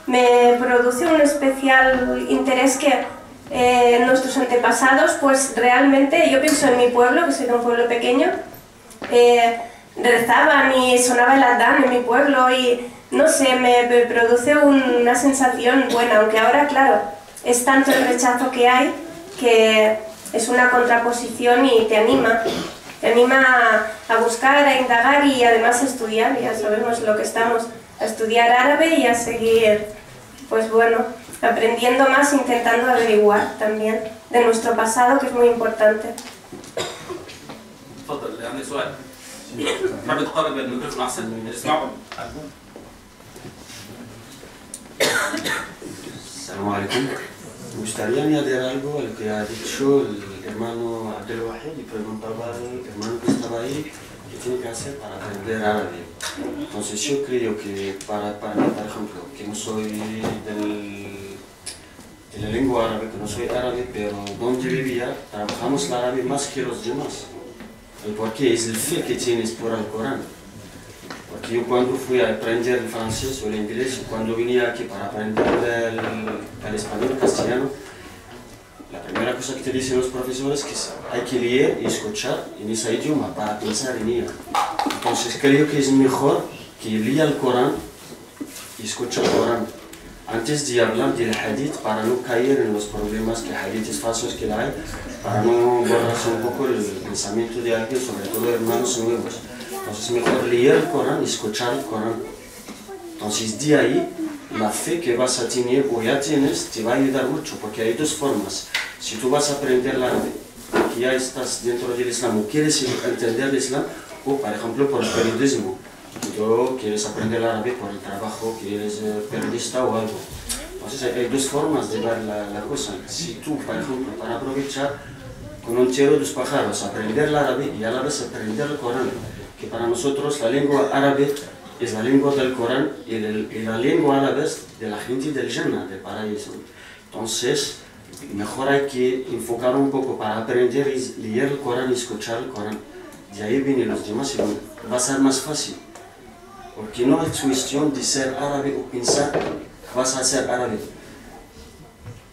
me produce un especial interés que nuestros antepasados, pues realmente, yo pienso en mi pueblo, que soy de un pueblo pequeño, rezaban y sonaba el adán en mi pueblo y no sé, me produce una sensación buena, aunque ahora, claro, es tanto el rechazo que hay que es una contraposición y te anima a buscar, a indagar y además a estudiar, ya sabemos lo que estamos, a estudiar árabe y a seguir, pues bueno, aprendiendo más, intentando averiguar también de nuestro pasado, que es muy importante. حابب تقرب الميكروفون احسن اسمعوا. السلام عليكم. Me gustaría añadir algo a lo que ha dicho el hermano Abdelwahid y preguntaba al hermano que estaba ahí qué tiene que hacer para aprender árabe. Entonces yo creo que para mí, por ejemplo, que no soy de la lengua árabe, que no soy árabe, pero donde vivía trabajamos el árabe más que los demás. Porque es el fe que tienes por el Corán. Porque yo cuando fui a aprender el francés o el inglés, cuando venía aquí para aprender el español, el castellano, la primera cosa que te dicen los profesores es que hay que leer y escuchar en ese idioma para pensar en ello. Entonces creo que es mejor que lea el Corán y escuche el Corán antes de hablar del hadith para no caer en los problemas que hadiths falsos que hay, para no borrarse un poco el pensamiento de alguien, sobre todo hermanos nuevos. Entonces mejor leer el Corán y escuchar el Corán. Entonces de ahí la fe que vas a tener o ya tienes te va a ayudar mucho, porque hay dos formas. Si tú vas a aprender el árabe, que ya estás dentro del Islam o quieres entender el Islam, o por ejemplo por el periodismo, tú quieres aprender el árabe por el trabajo, que eres periodista o algo. Entonces hay dos formas de ver la cosa. Si tú, por ejemplo, para aprovechar con un tiro de dos pájaros, aprender el árabe y a la vez aprender el Corán, que para nosotros la lengua árabe es la lengua del Corán y la lengua árabe es de la gente del Jannah, del paraíso. Entonces, mejor hay que enfocar un poco para aprender y leer el Corán y escuchar el Corán. De ahí vienen los demás y va a ser más fácil. Porque no es cuestión de ser árabe o pensar que vas a ser árabe.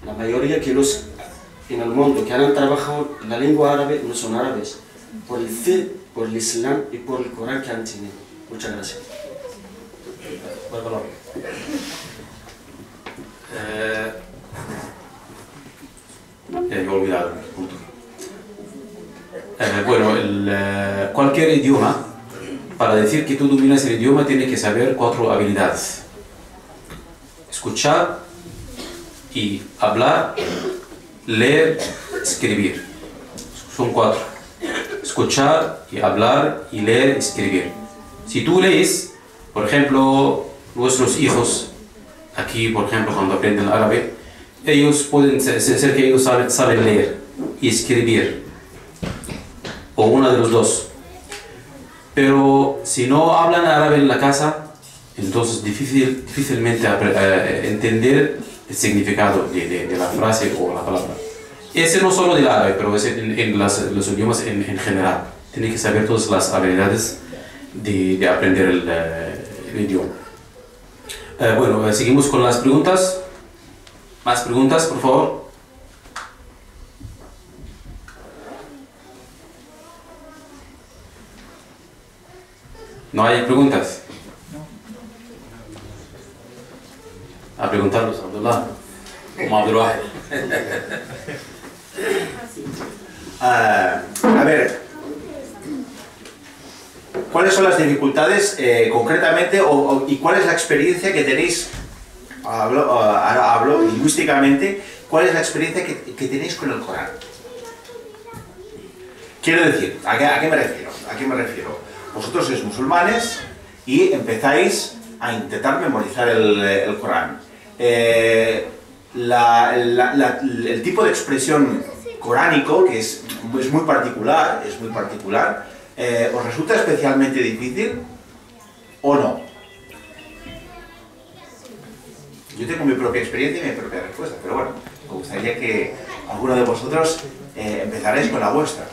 La mayoría que los en el mundo que han trabajado la lengua árabe no son árabes, por el fe, por el Islam y por el Corán que han tenido. Muchas gracias. He olvidado el punto. Bueno, cualquier idioma para decir que tú dominas el idioma tienes que saber 4 habilidades. Escuchar y hablar, leer, escribir. Son 4. Escuchar y hablar y leer, escribir. Si tú lees, por ejemplo, nuestros hijos, aquí por ejemplo cuando aprenden árabe, ellos pueden ser que ellos saben leer y escribir, o una de los dos. Pero si no hablan árabe en la casa, entonces difícilmente entender el significado de la frase o la palabra. Ese no solo del árabe, pero es en los idiomas en general. Tiene que saber todas las habilidades de aprender el idioma. Bueno, seguimos con las preguntas. ¿Más preguntas, por favor? ¿No hay preguntas? A preguntarlos, Abdullah. Como Abdullah. A ver, ¿cuáles son las dificultades concretamente y cuál es la experiencia que tenéis, ahora hablo lingüísticamente, cuál es la experiencia que tenéis con el Corán? Quiero decir, ¿a qué me refiero? ¿A qué me refiero? Vosotros sois musulmanes y empezáis a intentar memorizar el Corán. El tipo de expresión coránico, que es muy particular, ¿os resulta especialmente difícil o no? Yo tengo mi propia experiencia y mi propia respuesta, pero bueno, me gustaría que alguno de vosotros empezarais con la vuestra.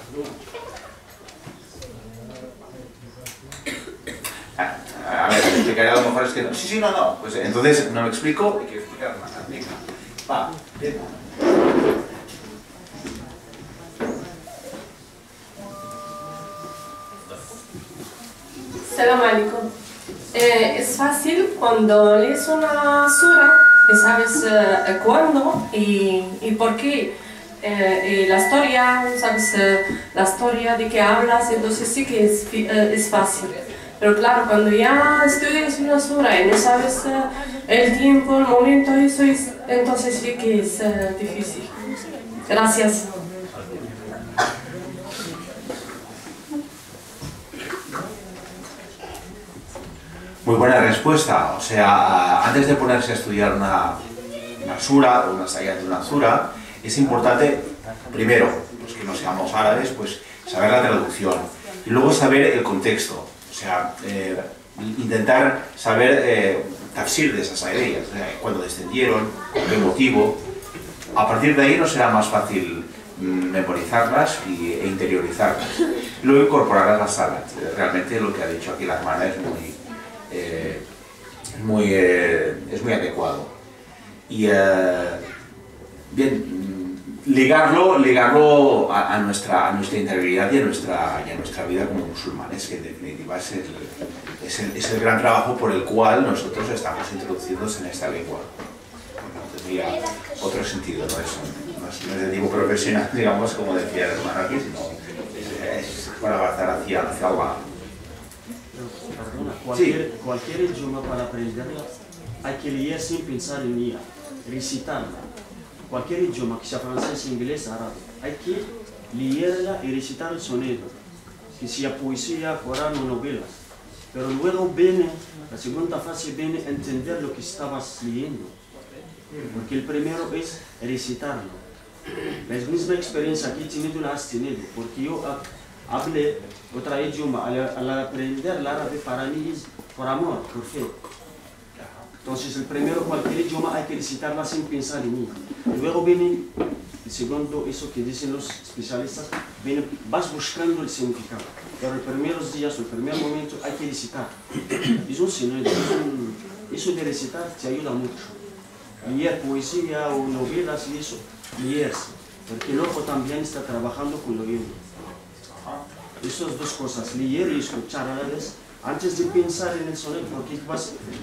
A ver, explicaré a lo mejor es que no. Sí, no. Pues entonces no me explico, hay que explicar más. Venga. Va, bien. Salam alaikum. Es fácil cuando lees una sura y sabes cuándo y por qué. Y la historia, sabes la historia de que hablas, entonces sí que es fácil. Pero claro, cuando ya estudias una sura y no sabes el tiempo, el momento, entonces sí que es difícil. Gracias. Muy buena respuesta. O sea, antes de ponerse a estudiar una sura o una sayat de una sura, es importante, primero, pues que no seamos árabes, pues saber la traducción y luego saber el contexto. O sea, intentar saber tafsir de esas ayat, o sea, cuándo descendieron, con qué motivo. A partir de ahí nos será más fácil memorizarlas e interiorizarlas. Y luego incorporarlas a la sala. Realmente lo que ha dicho aquí la hermana es muy adecuado. Y bien, ligarlo a nuestra integridad y a nuestra vida como musulmanes, que en definitiva es el gran trabajo por el cual nosotros estamos introducidos en esta lengua. Bueno, tendría otro sentido, no es de tipo profesional, digamos, como decía el hermano aquí, sino es para avanzar hacia Allah. Perdona, cualquier idioma para aprenderla hay que leer sin pensar en ella, recitarla. Cualquier idioma, que sea francés, inglés, árabe, hay que leerla y recitar el sonido, que sea poesía, Corán o novelas. Pero luego viene, la segunda fase viene entender lo que estabas leyendo, porque el primero es recitarlo. La misma experiencia que he tenido la has tenido, porque yo hablé otro idioma, al aprender el árabe para mí es por amor, por fe. Entonces el primero, cualquier idioma hay que recitarla sin pensar en ella. Luego viene el segundo, eso que dicen los especialistas, vas buscando el significado. Pero los primeros días, el primer momento hay que recitar. Es un sonido, eso de recitar te ayuda mucho. Leer poesía o novelas y eso, leerse. Porque el ojo también está trabajando con lo oído. Esas dos cosas, leer y escuchar a la vez, antes de pensar en el sonido, porque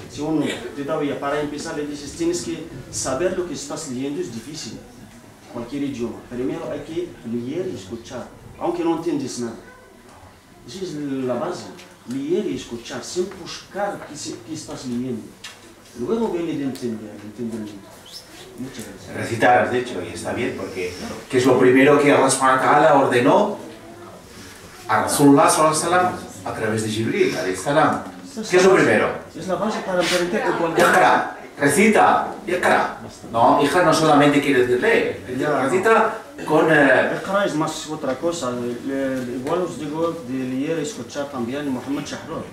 si uno todavía para empezar le dices, tienes que saber lo que estás leyendo, es difícil, cualquier idioma. Primero hay que leer y escuchar, aunque no entiendes nada. Esa es la base. leer y escuchar, sin buscar qué estás leyendo. Luego viene de entendimiento. Muchas gracias. Recitar, has dicho, y está bien, porque ¿qué es lo primero que Allah subhanahu wa ta'ala ordenó a Rasulullah sallallahu alaihi wasallam a través de Jibril alayhi salam? ¿Qué es lo primero? Es la base para aprender que cuando... Iqra, recita, Iqra. No, Iqra no solamente quiere decir leer, recita con... Iqra es más otra cosa. Igual os digo de leer y escuchar también Muhammad Shahrur.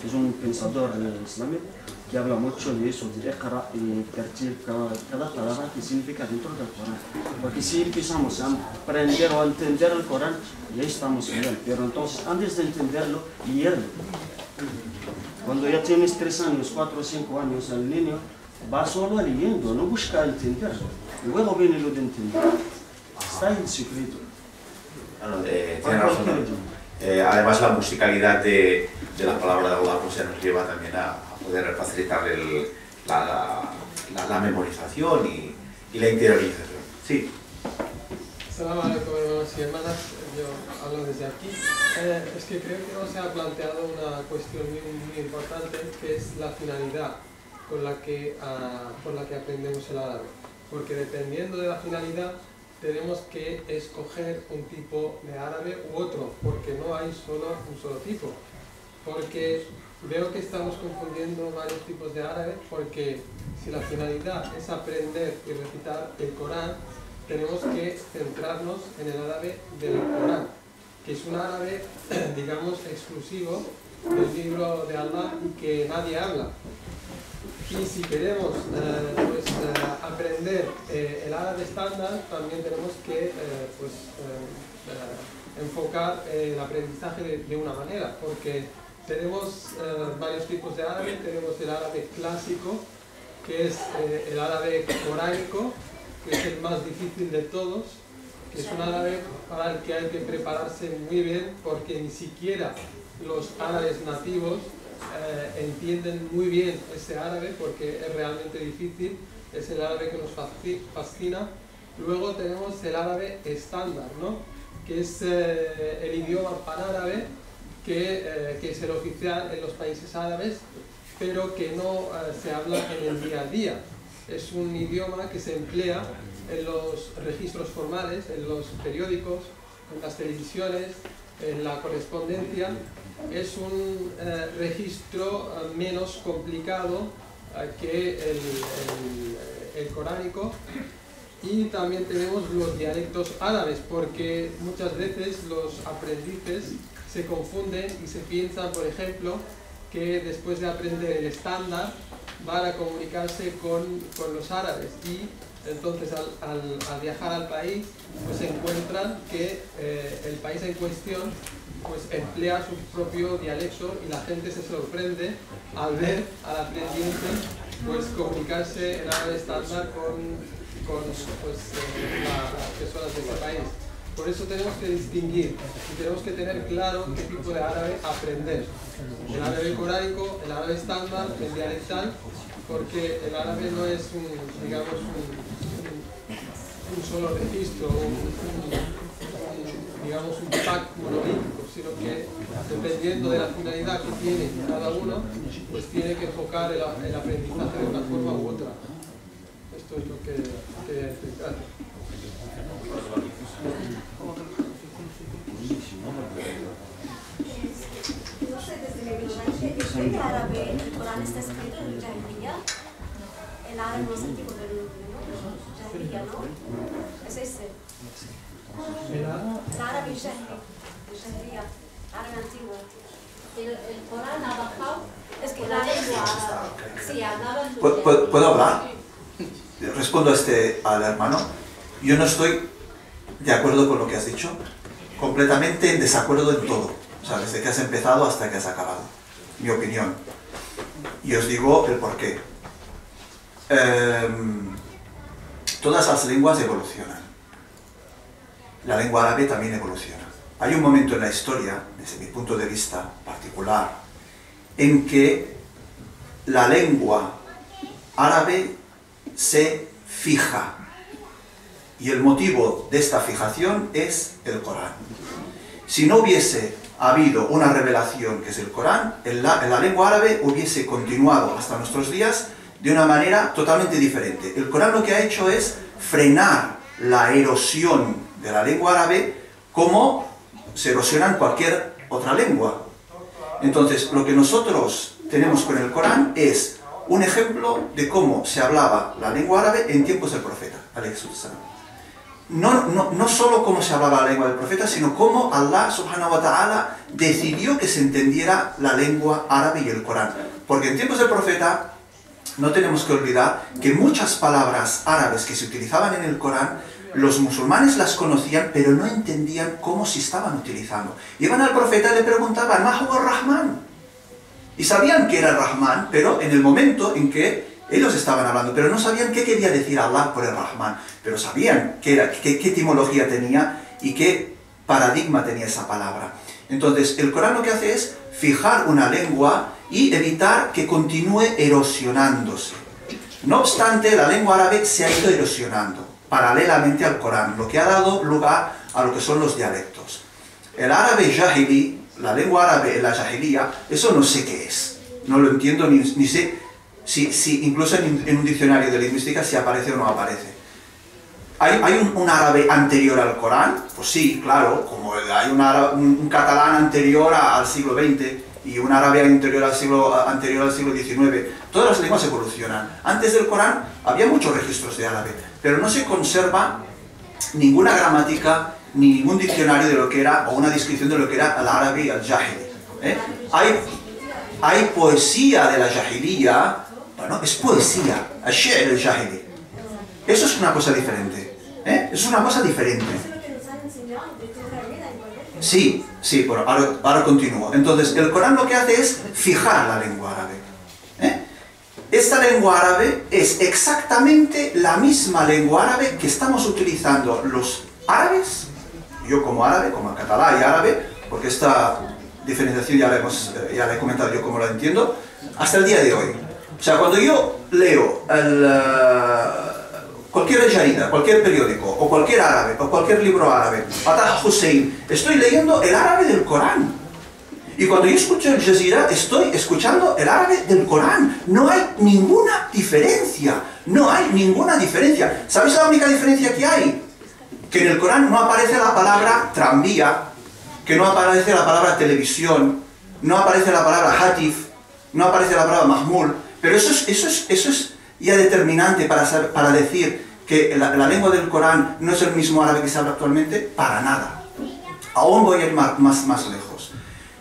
Es un pensador islámico que habla mucho de eso, de Iqra y Tartil, cada palabra que significa dentro del Corán. Porque si empezamos a aprender o a entender el Corán, ya estamos bien. Pero entonces, antes de entenderlo, leerlo. Cuando ya tienes 3 años, 4 o 5 años, el niño va solo leyendo, no busca entender. Luego viene lo de entender. Está en secreto. Bueno, tiene razón. Además, la musicalidad de la palabra de Allah pues, nos lleva también a poder facilitar la memorización y la interiorización. Sí. Assalamu alaikum, hermanos y hermanas. Yo hablo desde aquí. Es que creo que no se ha planteado una cuestión muy importante, que es la finalidad por la que aprendemos el árabe. Porque dependiendo de la finalidad, tenemos que escoger un tipo de árabe u otro, porque no hay un solo tipo. Porque veo que estamos confundiendo varios tipos de árabe, porque si la finalidad es aprender y recitar el Corán, tenemos que centrarnos en el árabe del Corán, que es un árabe, digamos, exclusivo del libro de Allah y que nadie habla. Y si queremos aprender el árabe estándar, también tenemos que enfocar el aprendizaje de una manera, porque tenemos varios tipos de árabe. Tenemos el árabe clásico, que es el árabe coránico, que es el más difícil de todos, que es un árabe para el que hay que prepararse muy bien, porque ni siquiera los árabes nativos entienden muy bien ese árabe, porque es realmente difícil. Es el árabe que nos fascina. Luego tenemos el árabe estándar, ¿no? Que es el idioma panárabe, que es el oficial en los países árabes, pero que no se habla en el día a día. Es un idioma que se emplea en los registros formales, en los periódicos, en las televisiones, en la correspondencia. Es un registro menos complicado que el coránico. Y también tenemos los dialectos árabes, porque muchas veces los aprendices se confunden y se piensan, por ejemplo, que después de aprender el estándar van a comunicarse con los árabes, y entonces al viajar al país pues encuentran que el país en cuestión pues emplea su propio dialecto, y la gente se sorprende al ver al aprendiente pues comunicarse en árabe estándar con las personas de ese país. Por eso tenemos que distinguir y tenemos que tener claro qué tipo de árabe aprender. El árabe coránico, el árabe estándar, el dialectal, porque el árabe no es un solo registro, un pack monolítico, sino que dependiendo de la finalidad que tiene cada uno, pues tiene que enfocar el aprendizaje de una forma u otra. Esto es lo que quería explicar. No sé, desde mi ignorancia, ¿el árabe, el Corán está escrito en el Jahiliya? El árabe más antiguo del Jahiliya, ¿no? Es ese. El árabe Jahiliya, árabe antiguo. El Corán ha bajado, es que la lengua árabe. Sí, hablaba. ¿Puedo hablar? Respondo al hermano. Yo no estoy de acuerdo con lo que has dicho, completamente en desacuerdo en todo, o sea, desde que has empezado hasta que has acabado, mi opinión. Y os digo el porqué. Todas las lenguas evolucionan. La lengua árabe también evoluciona. Hay un momento en la historia, desde mi punto de vista particular, en que la lengua árabe se fija. Y el motivo de esta fijación es el Corán. Si no hubiese ha habido una revelación que es el Corán, en la lengua árabe hubiese continuado hasta nuestros días de una manera totalmente diferente. El Corán lo que ha hecho es frenar la erosión de la lengua árabe como se erosiona en cualquier otra lengua. Entonces, lo que nosotros tenemos con el Corán es un ejemplo de cómo se hablaba la lengua árabe en tiempos del profeta, alayhi salam. No solo cómo se hablaba la lengua del profeta, sino cómo Allah subhanahu wa ta'ala decidió que se entendiera la lengua árabe y el Corán. Porque en tiempos del profeta no tenemos que olvidar que muchas palabras árabes que se utilizaban en el Corán, los musulmanes las conocían, pero no entendían cómo se estaban utilizando. Iban al profeta y le preguntaban, ¿Ma huwa ar-Rahman? Y sabían que era el Rahman, pero en el momento en que ellos estaban hablando, pero no sabían qué quería decir Allah por el Rahman, pero sabían qué etimología tenía y qué paradigma tenía esa palabra. Entonces, el Corán lo que hace es fijar una lengua y evitar que continúe erosionándose. No obstante, la lengua árabe se ha ido erosionando paralelamente al Corán, lo que ha dado lugar a lo que son los dialectos. El árabe jahili, la lengua árabe en la jahiliya, eso no sé qué es, no lo entiendo ni sé si incluso en un diccionario de lingüística si aparece o no aparece. ¿Hay un árabe anterior al Corán? Pues sí, claro, como hay un catalán anterior al siglo XX y un árabe anterior al siglo XIX. Todas las lenguas evolucionan. Antes del Corán había muchos registros de árabe, pero no se conserva ninguna gramática ni ningún diccionario de lo que era, o una descripción de lo que era el árabe y el jahili. Hay poesía de la jahiliya, bueno, es poesía, el jahili. Eso es una cosa diferente. Es una cosa diferente. Sí, pero ahora continúo. Entonces, el Corán lo que hace es fijar la lengua árabe. Esta lengua árabe es exactamente la misma lengua árabe que estamos utilizando los árabes, yo como árabe, como catalán y árabe, porque esta diferenciación ya la he comentado yo como la entiendo, hasta el día de hoy. O sea, cuando yo leo cualquier jarida, cualquier periódico, o cualquier árabe, o cualquier libro árabe, Fatah Hussein, estoy leyendo el árabe del Corán. Y cuando yo escucho el Jazeera, estoy escuchando el árabe del Corán. No hay ninguna diferencia. No hay ninguna diferencia. ¿Sabéis la única diferencia que hay? Que en el Corán no aparece la palabra tranvía, que no aparece la palabra televisión, no aparece la palabra hatif, no aparece la palabra mahmul. Pero eso es ya determinante para decir que la lengua del Corán no es el mismo árabe que se habla actualmente. Para nada. Aún voy a ir más lejos.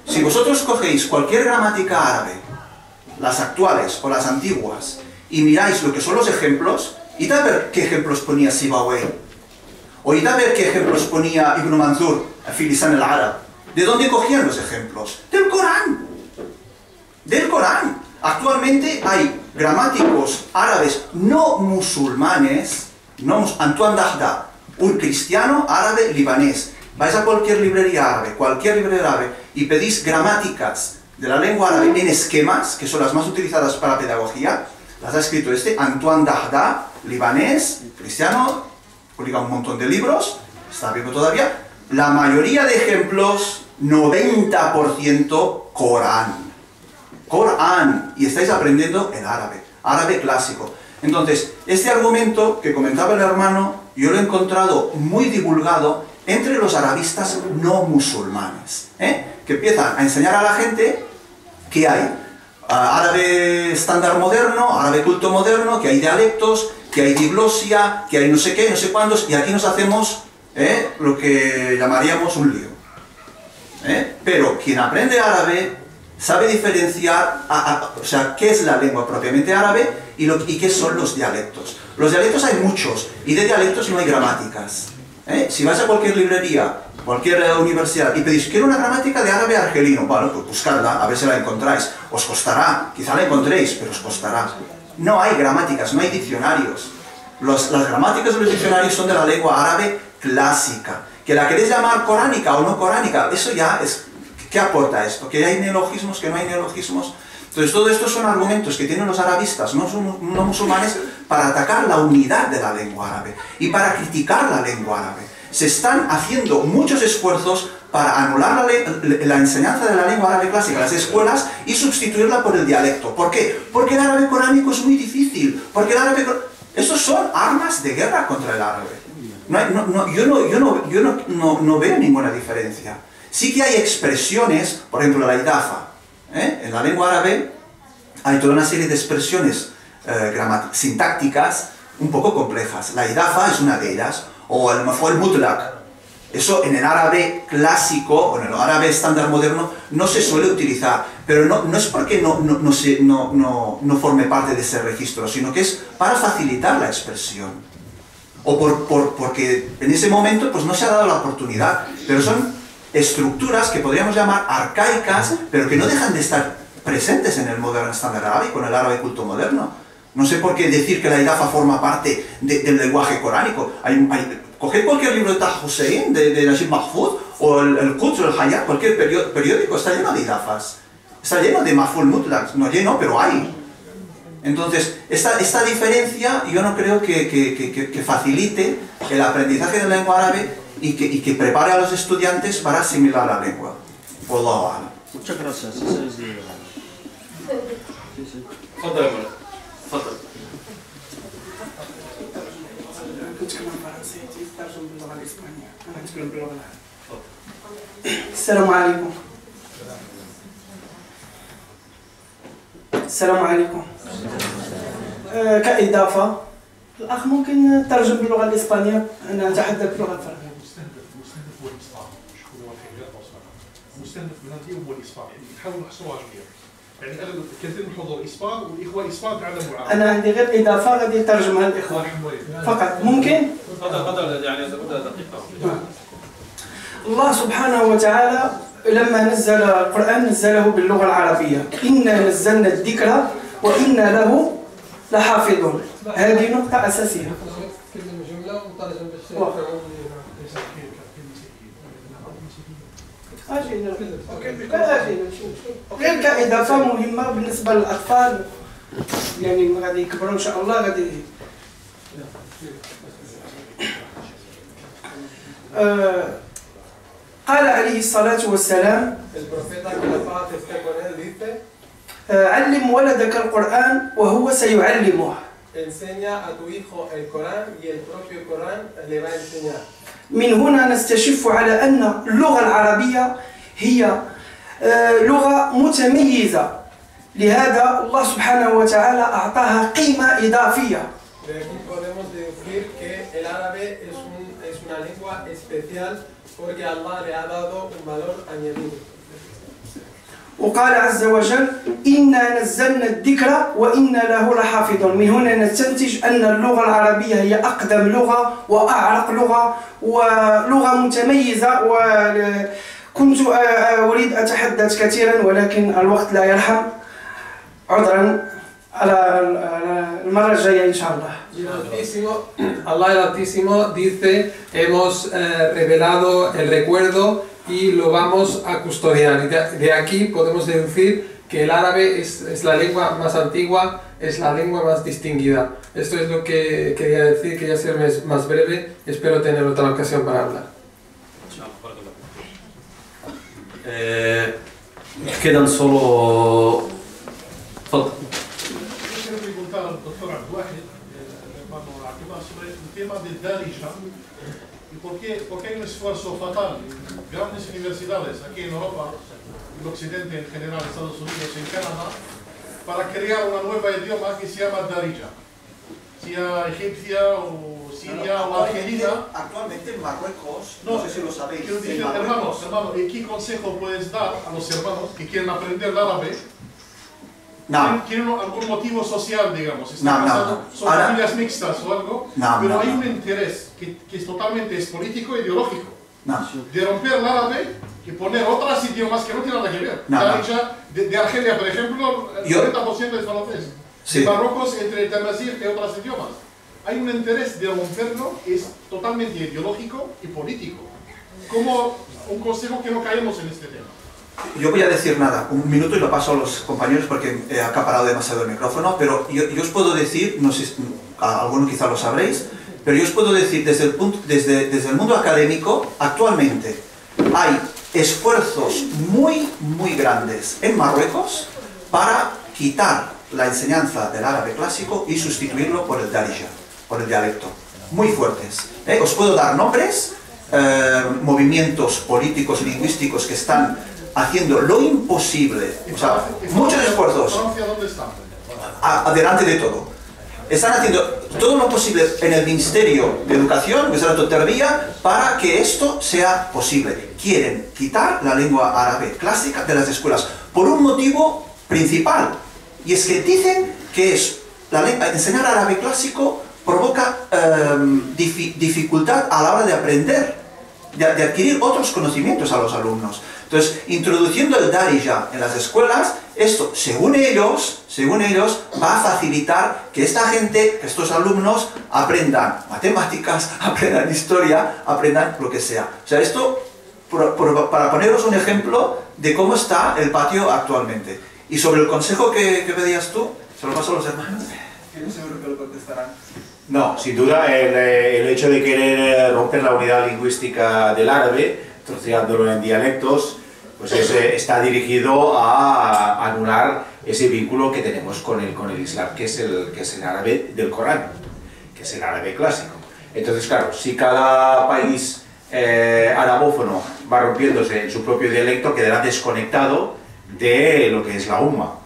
Si vosotros cogéis cualquier gramática árabe, las actuales o las antiguas, y miráis lo que son los ejemplos, id a ver qué ejemplos ponía Sibawayh, o id a ver qué ejemplos ponía Ibn Manzur, Filisan al-Arab. ¿De dónde cogían los ejemplos? Del Corán. Del Corán. Actualmente hay gramáticos árabes no musulmanes, Antoine Dahda, un cristiano árabe libanés. Vais a cualquier librería árabe, y pedís gramáticas de la lengua árabe en esquemas, que son las más utilizadas para pedagogía, las ha escrito Antoine Dahda, libanés, cristiano, publica un montón de libros, está vivo todavía. La mayoría de ejemplos, 90% Corán. Corán, y estáis aprendiendo el árabe clásico. Entonces, este argumento que comentaba el hermano, yo lo he encontrado muy divulgado entre los arabistas no musulmanes, que empiezan a enseñar a la gente que hay árabe estándar moderno, árabe culto moderno, que hay dialectos, que hay diglosia, que hay no sé qué, no sé cuántos, y aquí nos hacemos lo que llamaríamos un lío. Pero quien aprende árabe sabe diferenciar, o sea, qué es la lengua propiamente árabe y qué son los dialectos. Los dialectos hay muchos, y de dialectos no hay gramáticas. Si vais a cualquier librería, cualquier universidad, y pedís, quiero una gramática de árabe argelino, bueno, pues buscadla, a ver si la encontráis. Os costará, quizá la encontréis, pero os costará. No hay gramáticas, no hay diccionarios. Las gramáticas de los diccionarios son de la lengua árabe clásica. Que la queréis llamar coránica o no coránica, eso ya es... ¿Qué aporta esto? ¿Que hay neologismos, que no hay neologismos? Entonces, todo esto son argumentos que tienen los arabistas no musulmanes para atacar la unidad de la lengua árabe y para criticar la lengua árabe. Se están haciendo muchos esfuerzos para anular la enseñanza de la lengua árabe clásica en las escuelas y sustituirla por el dialecto. ¿Por qué? Porque el árabe coránico es muy difícil, porque el árabe... Esos son armas de guerra contra el árabe. Yo no veo ninguna diferencia. Sí que hay expresiones, por ejemplo la idafa. En la lengua árabe hay toda una serie de expresiones sintácticas un poco complejas. La idafa es una de ellas, o el maf'ul mutlaq. Eso en el árabe clásico, o en el árabe estándar moderno, no se suele utilizar. Pero no es porque no forme parte de ese registro, sino que es para facilitar la expresión. O porque en ese momento pues no se ha dado la oportunidad. Pero son estructuras que podríamos llamar arcaicas, pero que no dejan de estar presentes en el moderno estándar arábico, en el árabe culto moderno. No sé por qué decir que la idafa forma parte del lenguaje coránico. Coged cualquier libro de Taha Hussein, de Najib Mahfouz, o el Quds o el Hayat, cualquier periódico, está lleno de idafas. Está lleno de maf'ul mutlaq, no lleno, pero hay. Entonces, esta diferencia yo no creo que facilite el aprendizaje de la lengua árabe y que prepare a los estudiantes para asimilar la lengua. Wallahu a'lam. Muchas gracias. تفضل يا مولانا تفضل. السلام عليكم. السلام عليكم. كإضافة الأخ ممكن ترجم باللغة الإسبانية؟ أنا أتحدث باللغة الفرنسية. المستهدف هو الإصلاح مش هو الخيرات أصلا. المستهدف من هذه هو الإصلاح يحاولوا يحصروها جميعا. يعني أغلب كثير من الحضور إسبان والإخوة الإسبان تعلموا العربي. أنا عندي غير إضافة غادي يترجمها الإخوة فقط. ممكن؟ تفضل يعني دقيقة. الله سبحانه وتعالى لما نزل القرآن نزله باللغة العربية. إنا نزلنا الذكر وإنا له لحافظون. هذه نقطة أساسية. غير كإضافة مهمة بالنسبة للأطفال يعني غادي يكبروا إن شاء الله غادي قال عليه الصلاة والسلام علم ولدك القرآن وهو سيعلمه. Enseña a tu hijo el Corán y el propio Corán le va a enseñar. من هنا نستشف على أن اللغة العربية هي لغة متميزة. لهذا الله سبحانه وتعالى أعطاها قيمة إضافية. De aquí podemos decir que el árabe es una lengua especial porque Allah le ha dado un valor añadido. وقال عز وجل إنا نزلنا الذكر وإنا له لحافظون. من هنا نستنتج أن اللغة العربية هي أقدم لغة وأعرق لغة ولغة متميزة. وكنت أريد أتحدث كثيرا ولكن الوقت لا يرحم. عذرا على المرة الجاية إن شاء الله. Allah el Altísimo dice, hemos revelado el recuerdo y lo vamos a custodiar. Y de aquí podemos deducir que el árabe es la lengua más antigua, es la lengua más distinguida. Esto es lo que quería decir, quería ser más breve, espero tener otra ocasión para hablar. Quedan solo... تفضل. Quiero preguntar al doctor Abdouahid, hermano Abdullah, sobre el tema del Darija y por qué hay un esfuerzo fatal en grandes universidades aquí en Europa, en Occidente en general, Estados Unidos, en Canadá, para crear una nueva idioma que se llama Darija, sea egipcia o siria o argelina. Actualmente en Marruecos, no sé si lo sabéis. Quiero decir, hermano, ¿qué consejo puedes dar a los hermanos que quieren aprender el árabe? ¿Tienen algún motivo social, digamos? ¿Son familias mixtas o algo? Pero hay un interés que es totalmente político e ideológico. De romper el árabe y poner otros idiomas que no tienen nada que ver. De Argelia, por ejemplo, el 90% es francés. De Marruecos, entre el Tamazigh y otros idiomas. Hay un interés de romperlo, es totalmente ideológico y político. Como un consejo que no caemos en este tema. Yo voy a decir nada, un minuto y lo paso a los compañeros porque he acaparado demasiado el micrófono, pero yo os puedo decir, no sé, algunos quizá lo sabréis, pero yo os puedo decir desde el mundo académico, actualmente hay esfuerzos muy grandes en Marruecos para quitar la enseñanza del árabe clásico y sustituirlo por el Darija, por el dialecto. Muy fuertes. Os puedo dar nombres, movimientos políticos, lingüísticos que están haciendo lo imposible, o sea, muchos esfuerzos. ¿Francia dónde está? Adelante de todo. Están haciendo todo lo posible en el Ministerio de Educación, Wizaratu Terbiya, para que esto sea posible. Quieren quitar la lengua árabe clásica de las escuelas por un motivo principal, y es que dicen que enseñar árabe clásico provoca dificultad a la hora de aprender, de adquirir otros conocimientos a los alumnos. Entonces, introduciendo el Darija en las escuelas, esto, según ellos, va a facilitar que esta gente, que estos alumnos, aprendan matemáticas, aprendan historia, aprendan lo que sea. O sea, esto, para poneros un ejemplo de cómo está el patio actualmente. Y sobre el consejo que pedías tú, se lo paso a los hermanos. Yo seguro que lo contestarán. No, sin duda el hecho de querer romper la unidad lingüística del árabe, troceándolo en dialectos, pues está dirigido a anular ese vínculo que tenemos con el Islam, que es el árabe del Corán, que es el árabe clásico. Entonces, claro, si cada país arabófono va rompiéndose en su propio dialecto, quedará desconectado de lo que es la umma.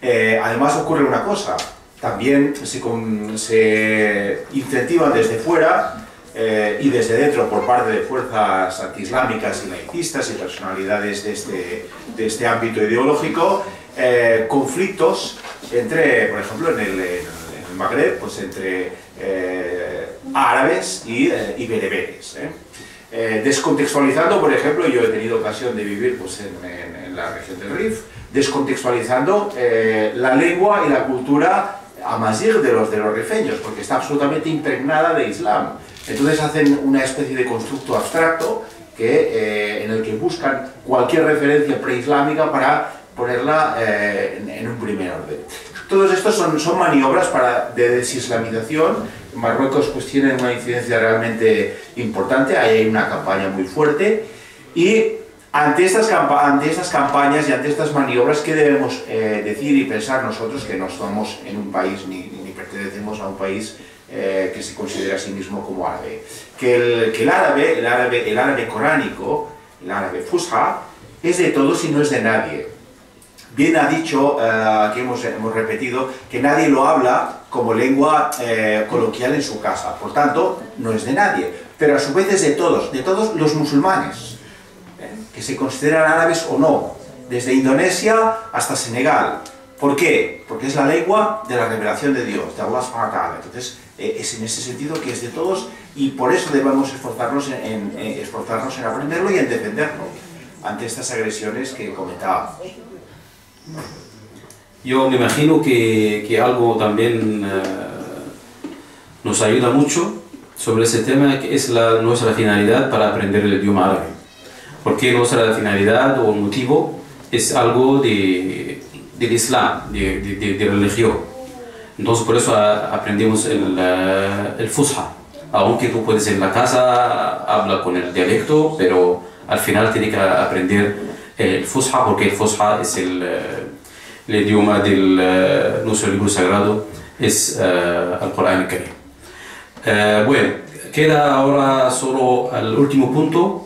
Además ocurre una cosa, también se incentivan desde fuera y desde dentro por parte de fuerzas antiislámicas y laicistas y personalidades de este ámbito ideológico, conflictos entre, por ejemplo, en el Magreb, pues entre árabes y bereberes. Descontextualizando, por ejemplo, yo he tenido ocasión de vivir pues, en la región del Rif, descontextualizando la lengua y la cultura amazigh de los rifeños, porque está absolutamente impregnada de Islam. Entonces hacen una especie de constructo abstracto en el que buscan cualquier referencia preislámica para ponerla en un primer orden. Todos estos son maniobras de desislamización. Marruecos pues tiene una incidencia realmente importante, ahí hay una campaña muy fuerte, y ante estas campañas y ante estas maniobras, ¿qué debemos decir y pensar nosotros que no estamos en un país ni pertenecemos a un país que se considera a sí mismo como árabe? Que el árabe coránico, el árabe fusha, es de todos y no es de nadie. Bien ha dicho, aquí hemos repetido, que nadie lo habla como lengua coloquial en su casa, por tanto, no es de nadie, pero a su vez es de todos los musulmanes, que se consideran árabes o no, desde Indonesia hasta Senegal. ¿Por qué? Porque es la lengua de la revelación de Dios, de Allah subhanahu wa ta'ala. Entonces, es en ese sentido que es de todos, y por eso debemos esforzarnos en aprenderlo y en defenderlo ante estas agresiones que comentábamos. Yo me imagino que algo también nos ayuda mucho sobre ese tema, que es nuestra finalidad para aprender el idioma árabe. Porque nuestra finalidad o motivo es algo del Islam, de religión. Entonces por eso aprendemos el Fusha. Aunque tú puedes en la casa hablar con el dialecto, pero al final tienes que aprender el Fusha, porque el Fusha es el idioma de nuestro libro sagrado, es el Corán Karim. Bueno, queda ahora solo el último punto,